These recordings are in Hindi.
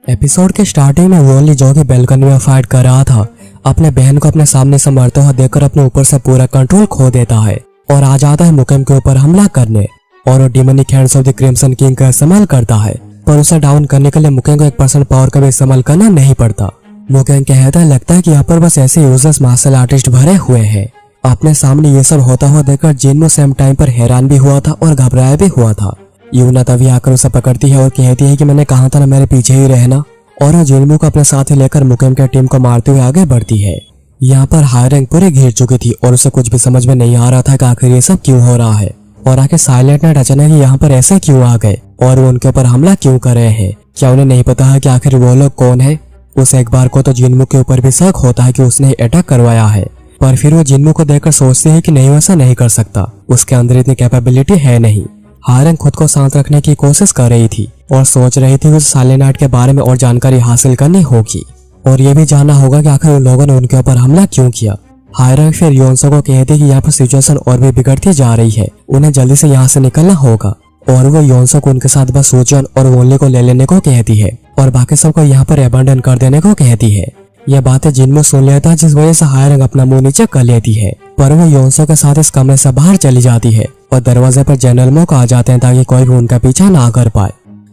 एपिसोड के स्टार्टिंग में वोली जो कि बेलकनी में फाइट कर रहा था, अपने बहन को अपने सामने से मरते हुए देखकर अपने ऊपर से पूरा कंट्रोल खो देता है और आ जाता है मुकेम के ऊपर हमला करने और वो demonic hands of the crimson king का इस्तेमाल करता है। पर उसे डाउन करने के लिए मुकेम को 1% पावर का भी इस्तेमाल करना नहीं पड़ता। मुकेम कहता है लगता है कि यहाँ पर बस ऐसे यूजर्स मार्शल आर्टिस्ट भरे हुए हैं। अपने सामने ये सब होता हुआ देखकर जिन्मो सेम टाइम पर हैरान भी हुआ था और घबराया भी हुआ था। यूना तभी आकर उसे पकड़ती है और कहती है कि मैंने कहा था ना मेरे पीछे ही रहना, और वो जिन्मो को अपने साथ ही लेकर मुकेम के टीम को मारते हुए आगे बढ़ती है। यहाँ पर हाई रैंक पूरे घिर चुकी थी और उसे कुछ भी समझ में नहीं आ रहा था कि आखिर ये सब क्यों हो रहा है और आखिर साइलेंट नाइट अचानक यहाँ पर ऐसे क्यों आ गए और वो उनके ऊपर हमला क्यों कर रहे हैं। क्या उन्हें नहीं पता है कि आखिर वो लोग कौन है। उस एक बार को तो जिन्मो के ऊपर भी शक होता है कि उसने अटैक करवाया है, पर फिर वो जिन्मो को देखकर सोचती है कि नहीं वैसा नहीं कर सकता, उसके अंदर इतनी कैपेबिलिटी है नहीं। हारंग खुद को शांत रखने की कोशिश कर रही थी और सोच रही थी उस साइलेंट नाइट के बारे में और जानकारी हासिल करनी होगी और ये भी जानना होगा कि आखिर उन लोगों ने उनके ऊपर हमला क्यों किया। हारंग फिर योनसो को कहती कि यहाँ पर सिचुएशन और भी बिगड़ती जा रही है, उन्हें जल्दी से यहाँ से निकलना होगा और वो योनसो को उनके साथ बस सूचन और वोली को ले लेने को कहती है और बाकी सबको यहाँ पर अबंडन कर देने को कहती है। यह बातें जिन्मो सुन लेता है जिस वजह से हारंग अपना मुंह नीचे कर लेती है, पर वो योनसो के साथ इस कमरे से बाहर चली जाती है और दरवाजे पर जनरल मोक आ जाते हैं ताकि कोई भी उनका पीछा ना कर पाए।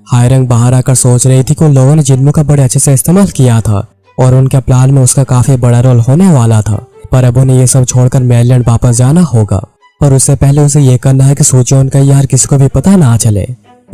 हारंग बाहर आकर सोच रही थी कि उन लोगों ने जिन्मो का बड़े अच्छे से इस्तेमाल किया था और उनके प्लान में उसका काफी बड़ा रोल होने वाला था, पर अब उन्हें ये सब छोड़कर मेलैंड वापस जाना होगा। पर उससे पहले उसे ये करना है कि सोचोन का यार किसी को भी पता ना चले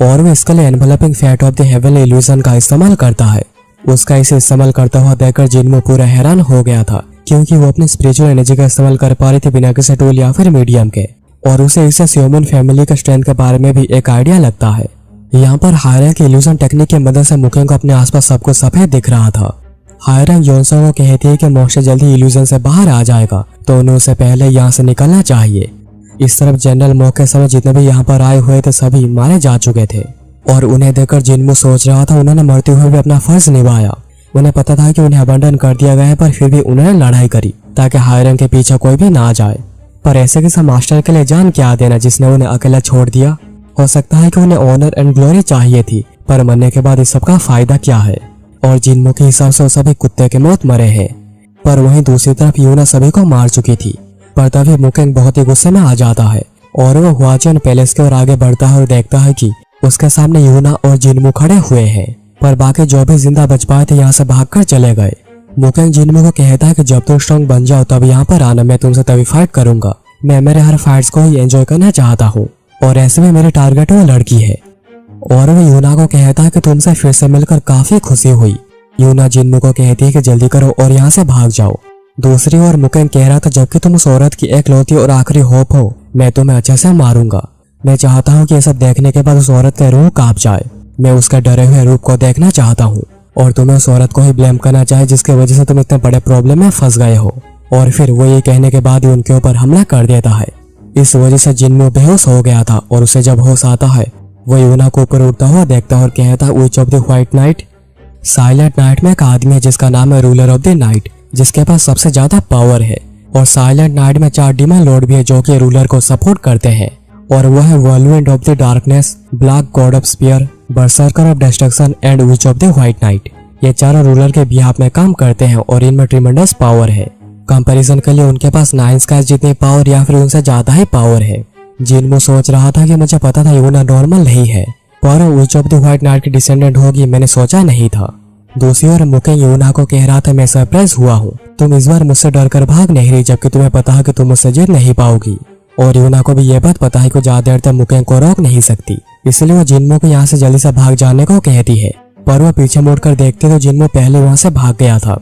और वो इसके लिए enveloping fat of the heavenly illusion का इस्तेमाल करता है। उसका इसे इस्तेमाल करता हुआ देखकर जिन्मो पूरा हैरान हो गया था क्योंकि वो अपनी स्पिरिचुअल एनर्जी का इस्तेमाल कर पा रही थी बिना किसी टूल या फिर मीडियम के, और उसे इससे ह्यूमन फैमिली के स्ट्रेंथ के बारे में भी एक आइडिया लगता है। यहाँ पर हायरंग की इल्यूजन टेक्निक की मदद से मुकेम को अपने आसपास सब कुछ सफेद दिख रहा था। हायरंग योनसो को कहती है कि मोक्ष जल्दी इल्यूजन से बाहर आ जाएगा तो उन्हें उससे पहले यहाँ से निकलना चाहिए। इस तरफ जनरल मोक के समय जितने भी यहाँ पर आए हुए थे सभी मारे जा चुके थे और उन्हें देखकर जिन्मो सोच रहा था उन्होंने मरते हुए भी अपना फर्ज निभाया। उन्हें पता था कि उन्हें अबंडन कर दिया गया है, पर फिर भी उन्होंने लड़ाई करी ताकि हायरंग के पीछे कोई भी ना जाए। पर ऐसे किसी मास्टर के लिए जान क्या देना जिसने उन्हें अकेला छोड़ दिया। हो सकता है कि उन्हें ऑनर एंड ग्लोरी चाहिए थी, पर मरने के बाद इस सब का फायदा क्या है। और जिन्मो के हिसाब से सभी कुत्ते के मौत मरे हैं, पर वहीं दूसरी तरफ यूना सभी को मार चुकी थी। पर तभी मुकेंग बहुत ही गुस्से में आ जाता है और वो हुआचन पैलेस की ओर आगे बढ़ता है और देखता है कि उसके सामने यूना और जिन्मो खड़े हुए हैं, पर बाकी जो भी जिंदा बच पाए थे यहाँ से भागकर चले गए। मुकेंग जिन्मो को कहता है कि जब तुम स्ट्रॉन्ग बन जाओ तब यहाँ पर आना, मैं तुमसे तभी फाइट करूंगा। मैं मेरे हर फाइट्स को ही एंजॉय करना चाहता हूँ और ऐसे में मेरे टारगेट वो लड़की है। और वो यूना को कहता है कि तुमसे फिर से मिलकर काफी खुशी हुई। यूना जिन्मो को कहती है कि जल्दी करो और यहाँ से भाग जाओ। दूसरी ओर मुकेंग कह रहा था जबकि तुम उस औरत की एकलौती और आखिरी होप हो, मैं तुम्हें अच्छे से मारूंगा। मैं चाहता हूँ कि ये सब देखने के बाद उस औरत का रूह कांप जाए। मैं उसके डरे हुए रूप को देखना चाहता हूँ और तुम्हें उस औरत को ही ब्लेम करना चाहिए जिसकी वजह से तुम इतने बड़े प्रॉब्लम में फंस गए हो। और फिर वो ये कहने के बाद ही उनके ऊपर हमला कर देता है। इस वजह से जिन्मो बेहोश हो गया था और उसे जब होश आता है वो यूना को ऊपर उड़ता हुआ देखता है और कहता है विच of the white night. Silent night में एक आदमी है जिसका नाम है रूलर ऑफ द नाइट, जिसके पास सबसे ज्यादा पावर है। और साइलेंट नाइट में 4 डीमन लॉर्ड भी है जो कि रूलर को सपोर्ट करते हैं, और वो है whirlwind of the darkness, black god of spear, berserker of destruction and witch of the white knight. ये चारों रूलर के बिहाफ में काम करते हैं और इनमें ट्रिमेंडस पावर है। कंपैरिजन के लिए उनके पास 9 स्काइज जितनी पावर या फिर उनसे ज्यादा ही पावर है। जिन्मो सोच रहा था कि मुझे पता था यूना नॉर्मल नहीं है, पर विच ऑफ द व्हाइट नाइट की डिसेंडेंट होगी मैंने सोचा नहीं था। दूसरी ओर मुकेंग यूना को कह रहा था मैं सरप्राइज हुआ हूँ, तुम इस बार मुझसे डर कर भाग नहीं रही जबकि तुम्हें पता है कि तुम मुझसे जीत नहीं पाओगी। और यूना को भी यह बात पता है कि ज्यादा देर तक मुकेंग को रोक नहीं सकती, इसलिए वो जिन्मो को यहाँ से जल्दी से भाग जाने को कहती है। पर वो पीछे मुड़कर देखते तो जिन्मो पहले वहाँ से भाग गया था।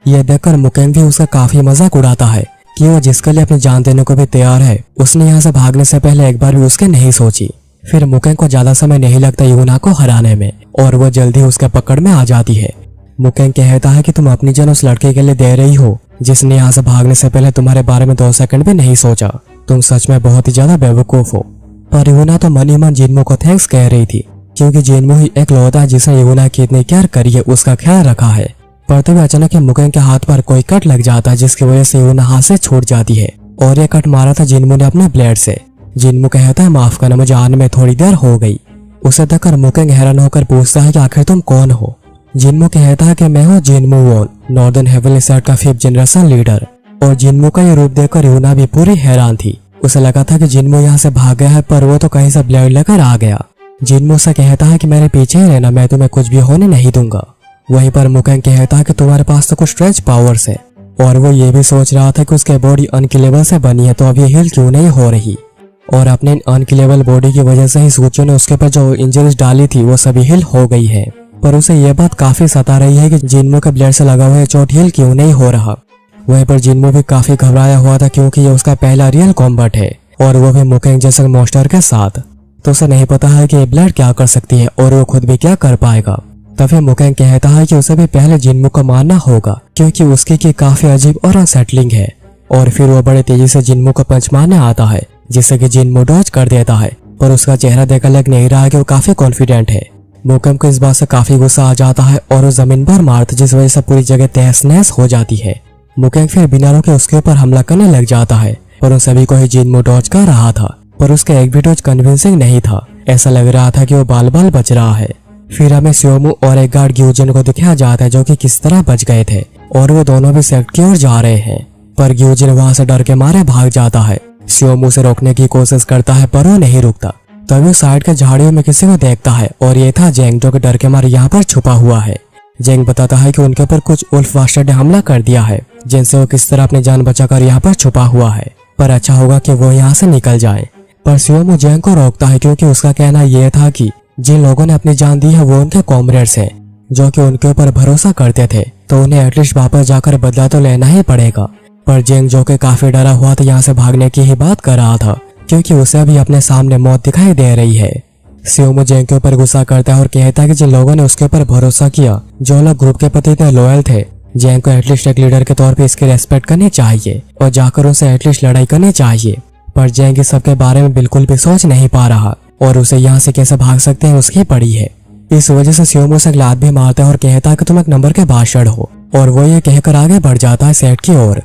यह देखकर मुकेंग भी उसका काफी मजाक उड़ाता है कि वो जिसके लिए अपनी जान देने को भी तैयार है उसने यहाँ से भागने से पहले एक बार भी उसके नहीं सोची। फिर मुकेंग को ज्यादा समय नहीं लगता यूना को हराने में और वो जल्दी उसके पकड़ में आ जाती है। मुकेंग कहता है कि तुम अपनी जान उस लड़के के लिए दे रही हो जिसने यहाँ से भागने से पहले तुम्हारे बारे में 2 सेकंड भी नहीं सोचा। तुम सच में बहुत ही ज्यादा बेवकूफ हो। पर यूना तो मन ही मन जिन्मो को थैंक्स कह रही थी क्योंकि जिन्मो ही एक लौता है जिसने यूना की इतनी केयर करी है, उसका ख्याल रखा है। पर तभी अचानक मुकेंग के हाथ पर कोई कट लग जाता है जिसकी वजह से यूना हाथ से छूट जाती है और ये कट मारा था जिन्मो ने अपने ब्लेड से। जिन्मो कहता है माफ करना, मुझे आने में थोड़ी देर हो गई। उसे देखकर मुकेंग हैरान होकर पूछता है कि आखिर तुम कौन हो। जिनमू कहता है कि मैं हूँ जिनमू वॉन, नॉर्दर्न हेवनली साइड का 5th जनरेशन लीडर। और जिनमू का ये रूप देखकर यूना भी पूरी हैरान थी। उसे लगा था कि जिनमू यहाँ से भाग गया है, पर वो तो कहीं से ब्लेड लेकर आ गया। जिनमू से कहता है कि मेरे पीछे ही रहना, मैं तुम्हें कुछ भी होने नहीं दूंगा। वहीं पर मुकेंग कहता है कि तुम्हारे पास तो कुछ स्ट्रेच पावर्स है। और वो ये भी सोच रहा था कि उसकी बॉडी अनकिलेबल से बनी है, तो अब ये हील क्यों नहीं हो रही। और अपने अनकिलेबल बॉडी की वजह से ही सूचो ने उसके ऊपर जो इंजरीज डाली थी वो सभी हील हो गई है। पर उसे यह बात काफी सता रही है कि जिनमू के ब्लेड से लगा हुआ चोट हील क्यों नहीं हो रहा। वहीं पर जिनमू भी काफी घबराया हुआ था, क्योंकि ये उसका पहला रियल कॉम्बैट है, और वो भी मुकेंग जैसे मॉन्स्टर के साथ। तो उसे नहीं पता है कि ये ब्लेड क्या कर सकती है और वो खुद भी क्या कर पाएगा। तभी मुकेंग कहता है कि उसे भी पहले जिनमू को मारना होगा, क्योंकि उसकी की काफी अजीब और अनसेटलिंग है। और फिर वो बड़े तेजी से जिनमू को पंच मारने आता है, जिससे कि जिनमू डॉज कर देता है। पर उसका चेहरा देखकर लग नहीं रहा है कि वो काफी कॉन्फिडेंट है। मुकेंग को इस बात से काफी गुस्सा आ जाता है और वो जमीन पर मारता, जिस वजह से पूरी जगह तहस नहस हो जाती है। मुकेंग फिर बिना रोके उसके ऊपर हमला करने लग जाता है, पर उन सभी को ही जिनमू डॉज कर रहा था। पर उसका एक भी डॉज कन्विंसिंग नहीं था, ऐसा लग रहा था कि वो बाल बाल बच रहा है। फिर हमें स्योमू और एक गार्ड ग्यूजिन को दिखाया जाता है, जो कि किस तरह बच गए थे, और वो दोनों भी सेक्ट की ओर जा रहे हैं। पर ग्यूजिन वहां से डर के मारे भाग जाता है। स्योमू से रोकने की कोशिश करता है, पर वो नहीं रुकता। तभी साइड के झाड़ियों में किसी को देखता है, और ये था जेंग, जो कि डर के मारे यहाँ पर छुपा हुआ है। जेंग बताता है कि उनके ऊपर कुछ उल्फ वास्टर ने हमला कर दिया है, जिनसे वो किस तरह अपनी जान बचाकर यहाँ पर छुपा हुआ है, पर अच्छा होगा कि वो यहाँ से निकल जाए। पर स्योमू जेंग को रोकता है, क्योंकि उसका कहना यह था कि जिन लोगों ने अपनी जान दी है वो उनके कॉमरेड्स हैं, जो कि उनके ऊपर भरोसा करते थे, तो उन्हें एटलीस्ट वापस जाकर बदला तो लेना ही पड़ेगा। पर जेंग, जो कि काफी डरा हुआ था, यहाँ से भागने की ही बात कर रहा था, क्योंकि उसे भी अपने सामने मौत दिखाई दे रही है। स्योमू जेंग के ऊपर गुस्सा करता है और कहता है कि जिन लोगों ने उसके ऊपर भरोसा किया, जो लोग ग्रुप के प्रति इतने लॉयल थे, जेंग को एटलीस्ट एक लीडर के तौर पे इसकी रेस्पेक्ट करनी चाहिए और जाकर उनसे एटलीस्ट लड़ाई करनी चाहिए। पर जेंग इस सब के बारे में बिल्कुल भी सोच नहीं पा रहा, और उसे यहाँ से कैसे भाग सकते हैं उसकी पड़ी है। इस वजह से स्योमू से लात भी मारता है और कहता है कि तुम एक नंबर के बादशाह हो, और वो ये कहकर आगे बढ़ जाता है सेक्ट की ओर।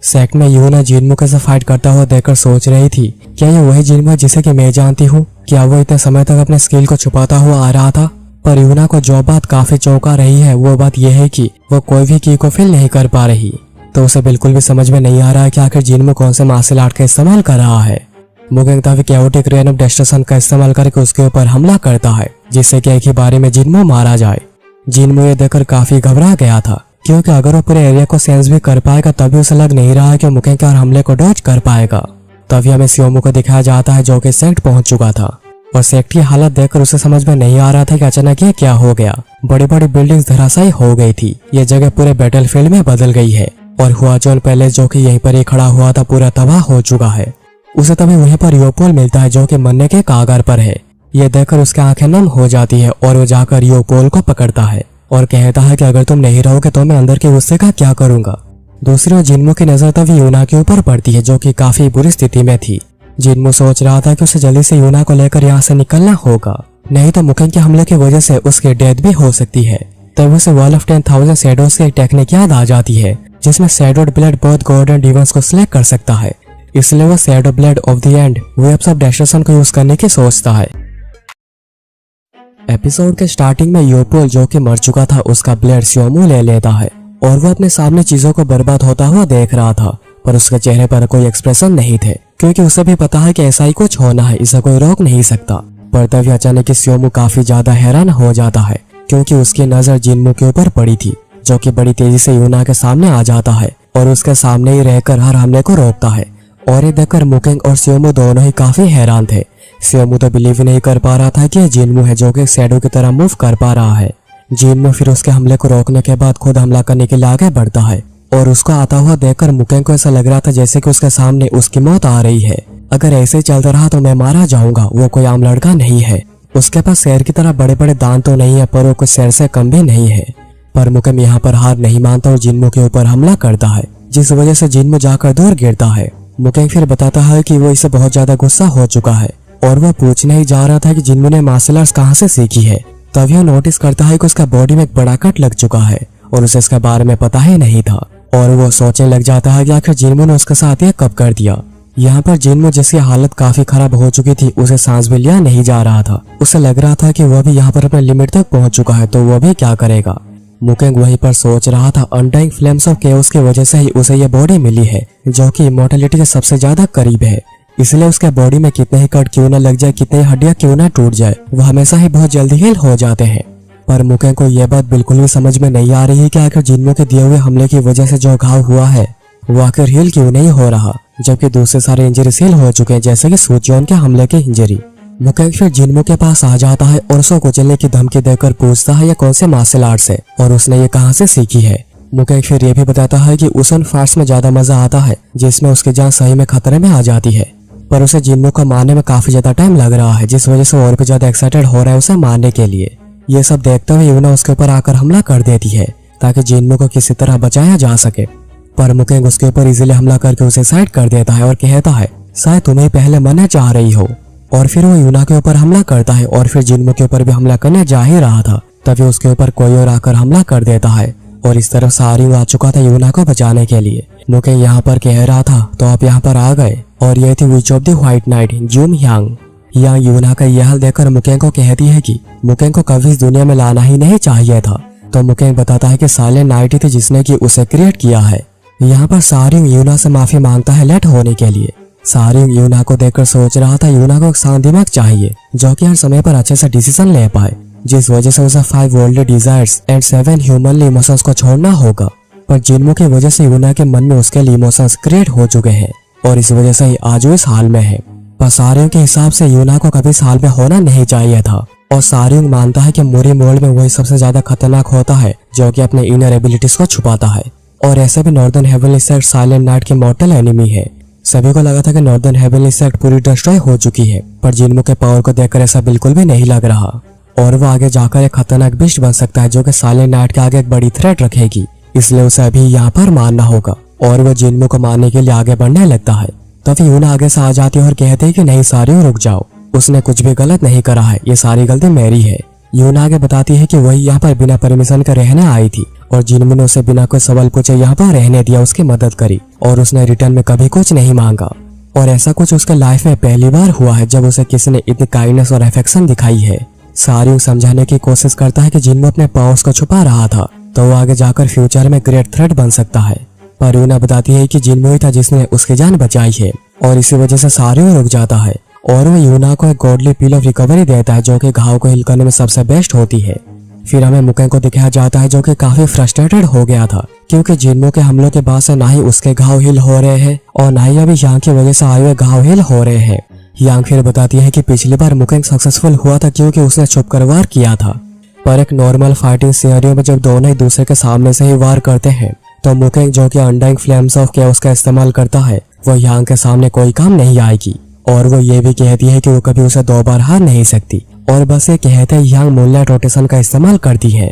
सेक्ट में यूना जिनमू के साथ फाइट करता हुआ देखकर सोच रही थी, क्या ये वही जिनमू है जिसे कि मैं जानती हूँ? क्या वो इतने समय तक अपने स्किल को छुपाता हुआ आ रहा था? पर यूना को जो बात काफी चौंका रही है, वो बात यह है कि वो कोई भी की को फील नहीं कर पा रही। तो उसे बिल्कुल भी समझ में नहीं आ रहा है कि आखिर जिनमू कौन से मार्शल आर्ट का इस्तेमाल कर रहा है। मुकेंग तभी कैओटिक रेन ऑफ डेस्ट्रक्शन का इस्तेमाल करके उसके ऊपर हमला करता है, जिससे कि एक ही बारी में जिनमू मारा जाए। जिनमू ये देखकर काफी घबरा गया था, क्योंकि अगर वो पूरे एरिया को सेंस भी कर पाएगा, तभी उसे लग नहीं रहा है कि मुकेंग के हर हमले को डॉज कर पाएगा। तभी हमें स्योमू को दिखाया जाता है, जो कि सेक्ट पहुंच चुका था, और सेक्ट की हालत देखकर उसे समझ में नहीं आ रहा था कि अचानक ये क्या हो गया। बड़ी बड़ी बिल्डिंग्स धराशायी हो गई थी, ये जगह पूरे बैटलफील्ड में बदल गई है, और हुआचोन पैलेस, जो कि यहीं पर ही खड़ा हुआ था, पूरा तबाह हो चुका है। उसे तभी वहीं पर योपोल मिलता है, जो कि मरने के कागार पर है। ये देखकर उसकी आंखें नम हो जाती है, और वो जाकर योपोल को पकड़ता है और कहता है कि अगर तुम नहीं रहोगे तो मैं अंदर के गुस्से का क्या करूंगा। दूसरी ओर जिनमू की नजर तभी यूना के ऊपर पड़ती है, जो कि काफी बुरी स्थिति में थी। जिनमू सोच रहा था कि उसे जल्दी से यूना को लेकर यहाँ से निकलना होगा, नहीं तो मुकेंग के हमले की वजह से उसकी डेथ भी हो सकती है। तब उसे वॉल ऑफ 10,000 शैडोज की एक टेक्निक याद आ जाती है, जिसमें shadowed blade both god and demons को सिलेक्ट कर सकता है। इसलिए वो shadow blade of the end waves of destruction को यूज करने की सोचता है। एपिसोड के स्टार्टिंग में योपोल, जो कि मर चुका था, उसका ब्लेड स्योमू ले लेता है, और वो अपने सामने चीजों को बर्बाद होता हुआ देख रहा था, पर उसके चेहरे पर कोई एक्सप्रेशन नहीं थे, क्योंकि उसे भी पता है कि ऐसा ही कुछ होना है, इसे कोई रोक नहीं सकता। पर तभी अचानक स्योमू काफी ज्यादा हैरान हो जाता है, क्योंकि उसकी नजर जिनमू के ऊपर पड़ी थी, जो कि बड़ी तेजी से यूना के सामने आ जाता है और उसके सामने ही रहकर हर हमले को रोकता है। और ये देखकर मुकेंग और स्योमू दोनों ही काफी हैरान थे। स्योमू तो बिलीव ही नहीं कर पा रहा था कि ये जिनमू है, जो कि शैडो की तरह मूव कर पा रहा है। जिनमू फिर उसके हमले को रोकने के बाद खुद हमला करने के लिए आगे बढ़ता है, और उसको आता हुआ देखकर मुकेंग को ऐसा लग रहा था जैसे कि उसके सामने उसकी मौत आ रही है। अगर ऐसे ही चलता रहा तो मैं मारा जाऊंगा। वो कोई आम लड़का नहीं है, उसके पास शेर की तरह बड़े बड़े दांत तो नहीं है, पर वो कुछ शेर से कम भी नहीं है। पर मुकेंग यहाँ पर हार नहीं मानता और जिनमू के ऊपर हमला करता है, जिस वजह से जिनमू जाकर दूर गिरता है। मुकेंग फिर बताता है कि वो इसे बहुत ज्यादा गुस्सा हो चुका है, और वह पूछने ही जा रहा था कि जिनमू ने मार्शल आर्ट्स कहाँ से सीखी है। तभी वो नोटिस करता है कि उसका बॉडी में एक बड़ा कट लग चुका है, और उसे इसके बारे में पता ही नहीं था। और वो सोचने लग जाता है कि आखिर जिनमू ने उसके साथ ये कब कर दिया। यहाँ पर जिनमू, जिसकी हालत काफी खराब हो चुकी थी, उसे सांस भी लिया नहीं जा रहा था। उसे लग रहा था कि वह भी यहाँ पर अपने लिमिट तक पहुंच चुका है, तो वह भी क्या करेगा। मुकेंग वहीं पर सोच रहा था अनडाइंग फ्लेम्स ऑफ केओस की वजह से ही उसे ये बॉडी मिली है जो कि इमॉर्टैलिटी के सबसे ज्यादा करीब है। इसलिए उसके बॉडी में कितने ही कट क्यों न लग जाए, कितनी हड्डियां क्यों न टूट जाए, वो हमेशा ही बहुत जल्दी हील हो जाते हैं। पर मुकेंग को यह बात बिल्कुल भी समझ में नहीं आ रही है कि आखिर जिन्मो के दिए हुए हमले की वजह से जो घाव हुआ है वो आखिर हील क्यों नहीं हो रहा, जबकि दूसरे सारे इंजरी हील हो चुके हैं जैसे कि सूजोन के हमले की इंजरी। मुकेंग फिर जिन्मो के पास आ जाता है और उसको कुचलने की धमकी देकर पूछता है ये कौन से मार्शल आर्ट्स है और उसने ये कहां से सीखी है। मुकेंग फिर ये भी बताता है कि उस फाइट्स में ज्यादा मजा आता है जिसमें उसकी जान सही में खतरे में आ जाती है, पर उसे जिन्मो को मारने में काफी ज्यादा टाइम लग रहा है जिस वजह से और भी ज्यादा एक्साइटेड हो रहा है उसे मारने के लिए। ये सब देखते हुए यूना उसके ऊपर आकर हमला कर देती है ताकि जिन्मो को किसी तरह बचाया जा सके, पर मुकेंग उसके ऊपर इजीली हमला करके उसे साइड कर देता है और कहता है शायद तुम्हें पहले मरना चाह रही हो। और फिर वो यूना के ऊपर हमला करता है और फिर जिन्मो के ऊपर भी हमला करने जा ही रहा था तभी उसके ऊपर कोई और आकर हमला कर देता है और इस तरफ सारी आ चुका था यूना को बचाने के लिए। मुकेंग यहाँ पर कह रहा था तो आप यहाँ पर आ गए, और ये थी witch of the white knight जूम यांग। यांग यूना का यह हाल देखकर मुकेंग को कहती है कि मुकेंग को कभी इस दुनिया में लाना ही नहीं चाहिए था। तो मुकेंग बताता है कि साइलेंट नाइट ही थी जिसने कि उसे क्रिएट किया है। यहाँ पर सारी यूना से माफी मांगता है लेट होने के लिए। सारी यूना को देखकर सोच रहा था यूना को एक शांत दिमाग चाहिए जो कि हर समय पर अच्छे से डिसीजन ले पाए, जिस वजह से उसे 5 worldly desires and 7 humanly emotions को छोड़ना होगा। पर जिन्मो की वजह से यूना के मन में उसके लिए इमोशंस क्रिएट हो चुके हैं और इस वजह से ही आज वो इस हाल में है। पर सारियों के हिसाब से यूना को कभी इस हाल में होना नहीं चाहिए था और सारियों मानता है कि मोरी वर्ल्ड में वही सबसे ज्यादा खतरनाक होता है जो कि अपने इनर एबिलिटीज को छुपाता है। और ऐसे भी northern heavenly sect silent night की मॉर्टल एनिमी है। सभी को लगा था कि नॉर्दर्न हेवनली सेक्ट पूरी डिस्ट्रॉय हो चुकी है, पर जिन्मो के पावर को देखकर ऐसा बिल्कुल भी नहीं लग रहा और वो आगे जाकर एक खतरनाक बिस्ट बन सकता है जो कि साइलेंट नाइट के आगे एक बड़ी थ्रेट रखेगी। इसलिए उसे अभी यहाँ पर मारना होगा और वो जिन्मो को मारने के लिए आगे बढ़ने लगता है। तभी यूना आगे से आ जाती है और कहते हैं कि नहीं सारियों रुक जाओ, उसने कुछ भी गलत नहीं करा है, ये सारी गलती मेरी है। यूना आगे बताती है कि वही यहाँ पर बिना परमिशन के रहने आई थी और जिन्मो ने उसे बिना कोई सवाल पूछे यहाँ पर रहने दिया, उसकी मदद करी और उसने रिटर्न में कभी कुछ नहीं मांगा। और ऐसा कुछ उसके लाइफ में पहली बार हुआ है जब उसे किसी ने इतनी काइंडनेस और अफेक्शन दिखाई है। सारियों समझाने की कोशिश करता है कि जिन्मो अपने पावर्स को छुपा रहा था तो वो आगे जाकर फ्यूचर में ग्रेट थ्रेट बन सकता है। पर यूना बताती है कि जिन्मो ही था जिसने उसकी जान बचाई है और इसी वजह से सारियों रुक जाता है और वो यूना को एक गॉडली पील ऑफ रिकवरी देता है जो कि घाव को हील करने में सबसे बेस्ट होती है। फिर हमें मुकेंग को दिखाया जाता है जो कि काफी फ्रस्ट्रेटेड हो गया था क्योंकि जिन्मो के हमलों के बाद से ना ही उसके घाव हील हो रहे हैं और ना ही अभी यांग की वजह से आए हुए घाव हील हो रहे हैं। यांग फिर बताती है कि पिछली बार मुकेंग सक्सेसफुल हुआ था क्योंकि उसने छुपकर वार किया था, पर एक नॉर्मल फाइटिंग सिनेरियो में जब दोनों एक दूसरे के सामने से ही वार करते हैं तो मुकेंग जो कि अनडाइंग फ्लेम्स ऑफ केओस का इस्तेमाल करता है वो यांग के सामने कोई काम नहीं आएगी। और वो ये भी कहती है कि वो कभी उसे 2 बार हार नहीं सकती और बस ये कहते यांग मूनलाइट रोटेशन का इस्तेमाल करती है।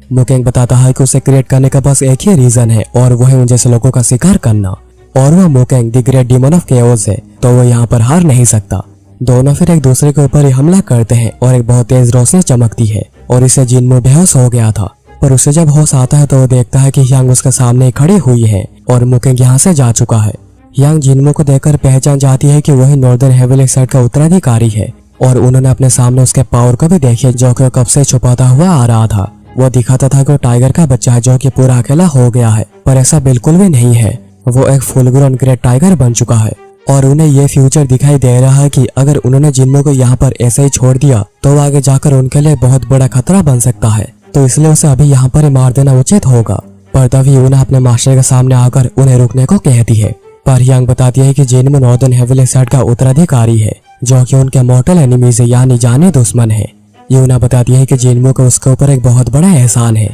मुकेंग बताता है कि उसे क्रिएट करने का बस एक ही रीजन है और वो है उन जैसे लोगों का शिकार करना, और वह मुकेंग the great demon of chaos है तो वो यहाँ पर हार नहीं सकता। दोनों फिर एक दूसरे के ऊपर ही हमला करते हैं और एक बहुत तेज रोशनी चमकती है और इससे जिन्मो बेहोश हो गया था, पर उसे जब होश आता है तो वो देखता है कि यांग उसके सामने खड़ी हुई है और मुकेंग यहाँ से जा चुका है। यांग जिन्मो को देखकर पहचान जाती है कि वही नॉर्दर्न हेवनली सेक्ट का उत्तराधिकारी है और उन्होंने अपने सामने उसके पावर को भी देखी जो कि कब से छुपाता हुआ आ रहा था। वो दिखाता था कि वो टाइगर का बच्चा है जो कि पूरा अकेला हो गया है, पर ऐसा बिल्कुल भी नहीं है। वो एक फुल ग्रोन ग्रेट टाइगर बन चुका है और उन्हें ये फ्यूचर दिखाई दे रहा है कि अगर उन्होंने जिन्मो को यहाँ पर ऐसे ही छोड़ दिया तो आगे जाकर उनके लिए बहुत बड़ा खतरा बन सकता है, तो इसलिए उसे अभी यहाँ पर मार देना उचित होगा। पर तभी यूना अपने मास्टर के सामने आकर उन्हें रुकने को कहती है, पर यांग बताती है कि जिन्मो नॉर्दर्न हेवनली सेक्ट का उत्तराधिकारी है जो कि उनके मॉर्टल एनिमी से यानी जानी दुश्मन है। यूना बताती है कि जिन्मो को उसके ऊपर एक बहुत बड़ा एहसान है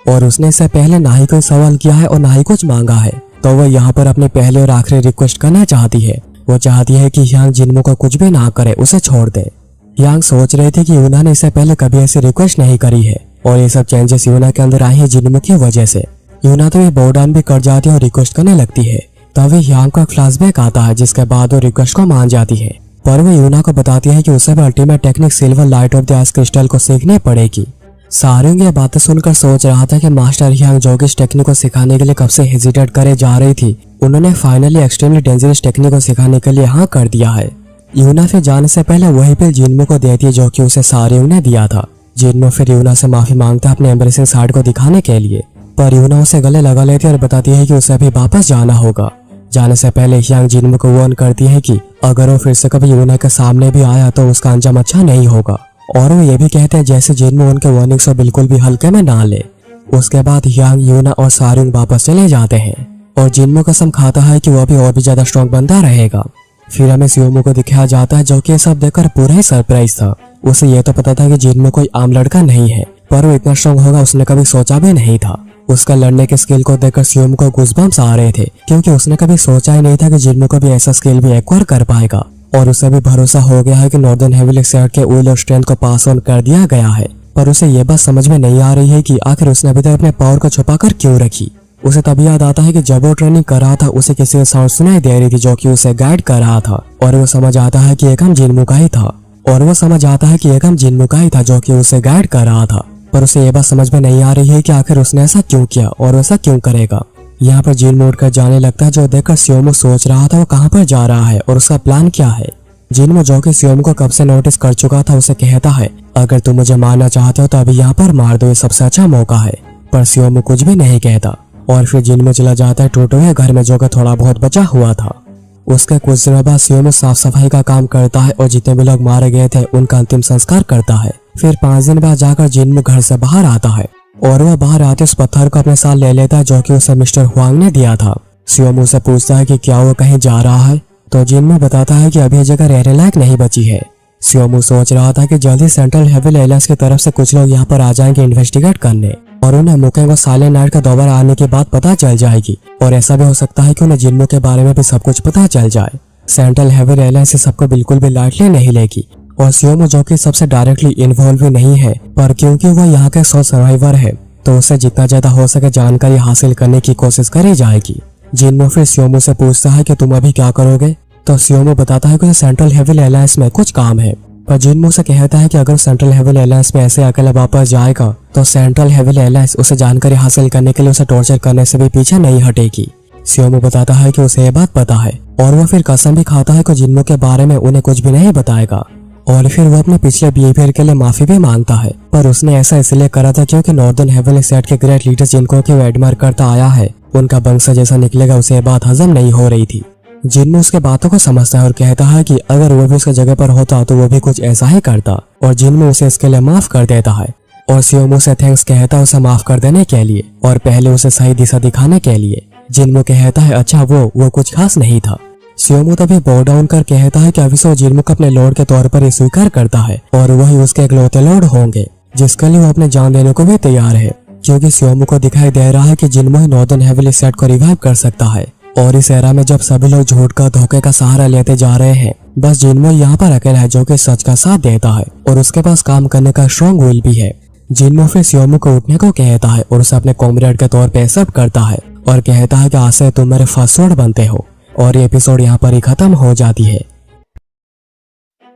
और उसने इससे पहले ना ही कोई सवाल किया है और ना ही कुछ मांगा है, तो वह यहाँ पर अपने पहले और आखिरी रिक्वेस्ट करना चाहती है। वो चाहती है कि यांग जिन्मो को कुछ भी ना करे, उसे छोड़ दे। यांग सोच रही थी कि यूना ने इससे पहले कभी ऐसी रिक्वेस्ट नहीं करी है और ये सब चेंजेस यूना के अंदर आई है जिन्मो की वजह से। यूना तो ये बो डाउन भी कर जाती है और रिक्वेस्ट करने लगती है। तभी यांग का फ्लैशबैक आता है जिसके बाद वो रिक्वेस्ट को मान जाती है, पर वो यूना को बताती है कि उसे भी ultimate technique silver light of the ice crystal को सीखनी पड़ेगी। सारिंग ये बातें सुनकर सोच रहा था कि मास्टर यांग जो कि इस टेक्निक को सिखाने के लिए कब से हेजिटेट करे जा रही थी, उन्होंने फाइनली एक्सट्रीमली डेंजरस टेक्निक को सिखाने के लिए हाँ कर दिया है। यूना फिर जाने से पहले वही पिल जिन्मो को देती है जो कि उसे सारिंग ने दिया था, जिनमो फिर यूना से माफी मांगता है अपने एम्ब्रेसिंग साइड को दिखाने के लिए, पर यूना उसे गले लगा लेती है और बताती है कि उसे अभी वापस जाना होगा। जाने से पहले यांग जिनमो को वार्न करती है कि अगर वो फिर से कभी यूना के सामने भी आया तो उसका अंजाम अच्छा नहीं होगा। और वो ये भी कहते हैं जैसे जिनमो उनके वार्निंग से बिल्कुल भी हल्के में ना ले। उसके बाद यांग, यूना और सारुंग वापस चले जाते हैं और जिनमो कसम खाता है कि वो भी और भी ज्यादा स्ट्रॉन्ग बनता रहेगा। फिर हमें सियोमो को दिखाया जाता है जो कि सब देखकर पूरा ही सरप्राइज था। उसे ये तो पता था कि जिनमो कोई आम लड़का नहीं है, पर वो इतना स्ट्रॉन्ग होगा उसने कभी सोचा भी नहीं था। उसका लड़ने के स्किल को देखकर सियोमो को गूज़बम्स आ रहे थे, क्योंकि उसने कभी सोचा ही नहीं था कि जिनमो को भी ऐसा स्किल भी एक्वायर कर पाएगा। और उसे भी भरोसा हो गया है कि नॉर्दर्न हेविली सेट के विल और स्ट्रेंथ को पास ऑन कर दिया गया है। पर उसे ये बात समझ में नहीं आ रही है कि आखिर उसने अभी तक अपने पावर को छुपा कर क्यों रखी। उसे तब याद आता है कि जब वो ट्रेनिंग कर रहा था उसे किसी का साउंड सुनाई दे रही थी जो कि उसे गाइड कर रहा था, और वो समझ आता है कि एक हम जिनमो का ही था। जो कि उसे गाइड कर रहा था। पर उसे ये बात समझ में नहीं आ रही है कि आखिर उसने ऐसा क्यों किया और ऐसा क्यों करेगा। यहाँ पर जिनमो उठकर जाने लगता है, जो देखकर सियोमो सोच रहा था वो कहाँ पर जा रहा है और उसका प्लान क्या है। जिनमो, जो कि सियोमो को कब से नोटिस कर चुका था, उसे कहता है अगर तुम मुझे मारना चाहते हो तो अभी यहाँ पर मार दो, ये सबसे अच्छा मौका है। पर सियोमो कुछ भी नहीं कहता और फिर जिनमो चला जाता है टूटे हुए घर में जो कि थोड़ा बहुत बचा हुआ था। उसके कुछ दिनों बाद सियोमो साफ सफाई का काम करता है और जितने भी लोग मारे गए थे उनका अंतिम संस्कार करता है। फिर 5 दिन बाद जाकर जिनमो घर से बाहर आता है और वह बाहर आते उस पत्थर को अपने साथ ले लेता है जो कि उसे मिस्टर हुआंग ने दिया था। सियोमो से पूछता है कि क्या वो कहीं जा रहा है, तो जिनमो बताता है कि अभी ये जगह रहने लायक नहीं बची है। सियोमो सोच रहा था कि जल्दी सेंट्रल हेविली एलायंस की तरफ से कुछ लोग यहाँ पर आ जाएंगे इन्वेस्टिगेट करने, और उन्हें मुकेंग को साइलेंट नाइट का दोबारा आने की बात पता चल जाएगी, और ऐसा भी हो सकता है कि उन्हें जिनमो के बारे में भी सब कुछ पता चल जाए। सेंट्रल हेविली एलायंस सबको बिल्कुल भी लाइटली नहीं लेगी, और सियोमो, जो कि सबसे डायरेक्टली इन्वॉल्व भी नहीं है, पर क्योंकि वह यहाँ के 100 सर्वाइवर है तो उसे जितना ज्यादा हो सके जानकारी हासिल करने की कोशिश करी जाएगी। जिनमो फिर सियोमो से पूछता है कि तुम अभी क्या करोगे, तो सियोमो बताता है कि सेंट्रल हेविली एलायंस में कुछ काम है। पर जिनमो से कहता है कि अगर सेंट्रल हेविली एलायंस में ऐसे अकेला वापस जाएगा तो सेंट्रल हेविली एलायंस उसे जानकारी हासिल करने के लिए उसे टॉर्चर करने से भी पीछे नहीं हटेगी। सियोमो बताता है कि उसे ये बात पता है, और वह फिर कसम भी खाता है कि जिनमो के बारे में उन्हें कुछ भी नहीं बताएगा। और फिर वो अपने पिछले बिहेवियर के लिए माफी भी मांगता है, पर उसने ऐसा इसलिए करा था क्योंकि नॉर्दर्न हेविली सेट के ग्रेट लीडर जिनको कि वो एडमायर करता आया है, उनका वंश जैसा निकलेगा, उसे ये बात हजम नहीं हो रही थी। जिनमो उसके बातों को समझता है और कहता है कि अगर वो भी उसकी जगह पर होता तो वो भी कुछ ऐसा ही करता, और जिनमो उसे इसके लिए माफ कर देता है। और सियोमो से थैंक्स कहता है उसे माफ कर देने के लिए और पहले उसे सही दिशा दिखाने के लिए। जिनमो कहता है अच्छा वो कुछ खास नहीं था। सियोमो तभी बो डाउन कर कहता है कि अभी से जिनमो को अपने लॉर्ड के तौर पर ही स्वीकार करता है और वही उसके इकलौते लॉर्ड होंगे, जिसके लिए वो अपने जान देने को भी तैयार है, क्योंकि सियोमो को दिखाई दे रहा है कि जिनमो ही नॉर्दर्न हेविली सेट को रिवाइव कर सकता है। और इस एरा में जब सभी लोग झूठ का धोखे का सहारा लेते जा रहे हैं, बस जिनमो यहाँ पर अकेला है जो कि सच का साथ देता है और उसके पास काम करने का स्ट्रॉन्ग विल भी है। जिनमो फिर सियोमो को उठने को कहता है और उसे अपने कॉमरेड के तौर पे एक्सेप्ट करता है और कहता है कि आज से तुम मेरे फर्स्ट स्वॉर्ड बनते हो। और ये एपिसोड यहाँ पर ही खत्म हो जाती है।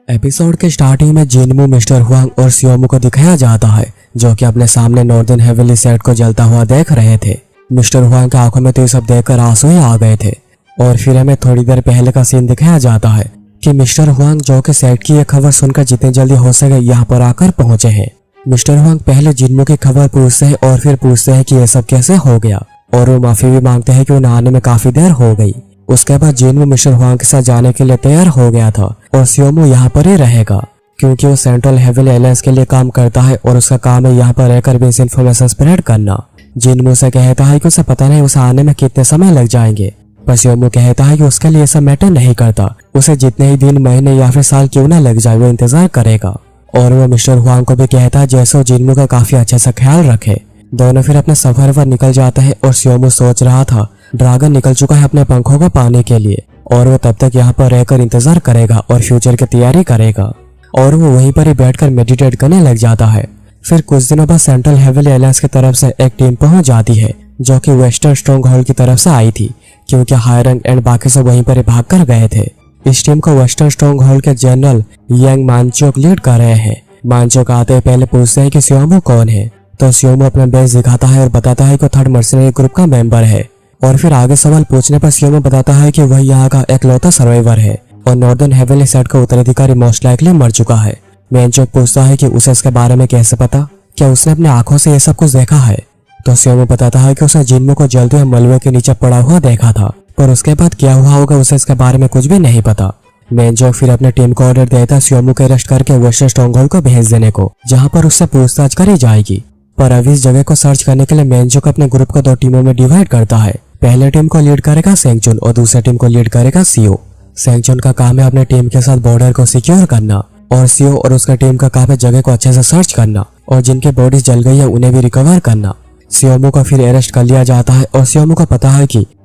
एपिसोड के स्टार्टिंग में जिनमो, मिस्टर हुआंग और सियोमो को दिखाया जाता है जो कि अपने सामने नॉर्दर्न हेविली सेट को जलता हुआ देख रहे थे। मिस्टर हुआंग की आंखों में तो ये सब देखकर आंसू ही आ गए थे। और फिर हमें थोड़ी देर पहले का सीन दिखाया जाता है कि मिस्टर हुआंग, जो कि सेट की ये खबर सुनकर जितनी जल्दी हो सके यहाँ पर आकर पहुंचे हैं। मिस्टर हुआंग पहले जिनमो की खबर पूछते हैं और फिर पूछते हैं कि ये सब कैसे हो गया, और वो माफी भी मांगते हैं कि उन्हें आने में काफी देर हो गई। उसके बाद जिनमो मिस्टर हुआंग के साथ जाने के लिए तैयार हो गया था और सियोमो यहाँ पर ही रहेगा क्योंकि वो सेंट्रल हेविली एलायंस के लिए काम करता है और उसका काम है यहाँ पर रहकर मिस इन्फॉर्मेशन स्प्रेड करना। जिनमो से कहता है कि उसे पता नहीं उसे आने में कितने समय लग जाएंगे, पर सियोमो कहता है कि उसके लिए ऐसा मैटर नहीं करता, उसे जितने ही दिन, महीने या फिर साल क्यों ना लग जाए वो इंतजार करेगा। और वो मिस्टर हुआंग को भी कहता है जैसे वो जिनमो का काफी अच्छे से ख्याल रखे। दोनों फिर अपने सफर पर निकल जाते हैं और सियोमो सोच रहा था ड्रैगन निकल चुका है अपने पंखों को पाने के लिए और वो तब तक यहाँ पर रहकर इंतजार करेगा और फ्यूचर की तैयारी करेगा, और वो वहीं पर ही बैठकर मेडिटेट करने लग जाता है। फिर कुछ दिनों बाद सेंट्रल हेविली एलायंस की तरफ से एक टीम पहुंच जाती है जो कि वेस्टर्न स्ट्रॉन्ग होल्ड की तरफ से आई थी क्योंकि हायरंग एंड बाकी सब वहीं पर ही भाग कर गए थे। इस टीम को वेस्टर्न स्ट्रॉन्ग होल्ड के जनरल यांग मानचोक लीड कर रहे हैं। मानचोक आते पहले पूछते हैं कि सियोमो कौन है, तो सियोमो अपना बेस दिखाता है और बताता है कि थर्ड मर्सनरी ग्रुप का मेंबर है। और फिर आगे सवाल पूछने पर सियोमो बताता है कि वह यहाँ का एकलौता सर्वाइवर है और नॉर्दर्न हेविली सेट का उत्तराधिकारी मोस्ट लाइकली मर चुका है। मेनचोक पूछता है कि उसे इसके बारे में कैसे पता, क्या उसने अपने आंखों से ये सब कुछ देखा है। तो सियोमू बताता है कि उसने जिन्मू को जलते हुए मलबे के नीचे पड़ा हुआ देखा था, पर उसके बाद क्या हुआ होगा उसे इसके बारे में कुछ भी नहीं पता। मेनचोक फिर अपने टीम को ऑर्डर देता है सियोमू को अरेस्ट करके वेस्टर्न स्ट्रॉन्गहोल्ड को भेज देने को, जहाँ पर उससे पूछताछ करी जाएगी। पर अभी इस जगह को सर्च करने के लिए मेनचोक अपने ग्रुप को 2 टीमों में डिवाइड करता है। पहले टीम को लीड करेगा सेंगचुन और दूसरे टीम को लीड करेगा सियो। सेंगचुन का काम है अपने टीम के साथ बॉर्डर को सिक्योर करना, और सियो और उसका टीम का काम है जगह को अच्छे से सर्च करना और जिनके बॉडीज जल गई है उन्हें भी रिकवर करना। सियोमू को फिर अरेस्ट कर लिया जाता है और सियोमू को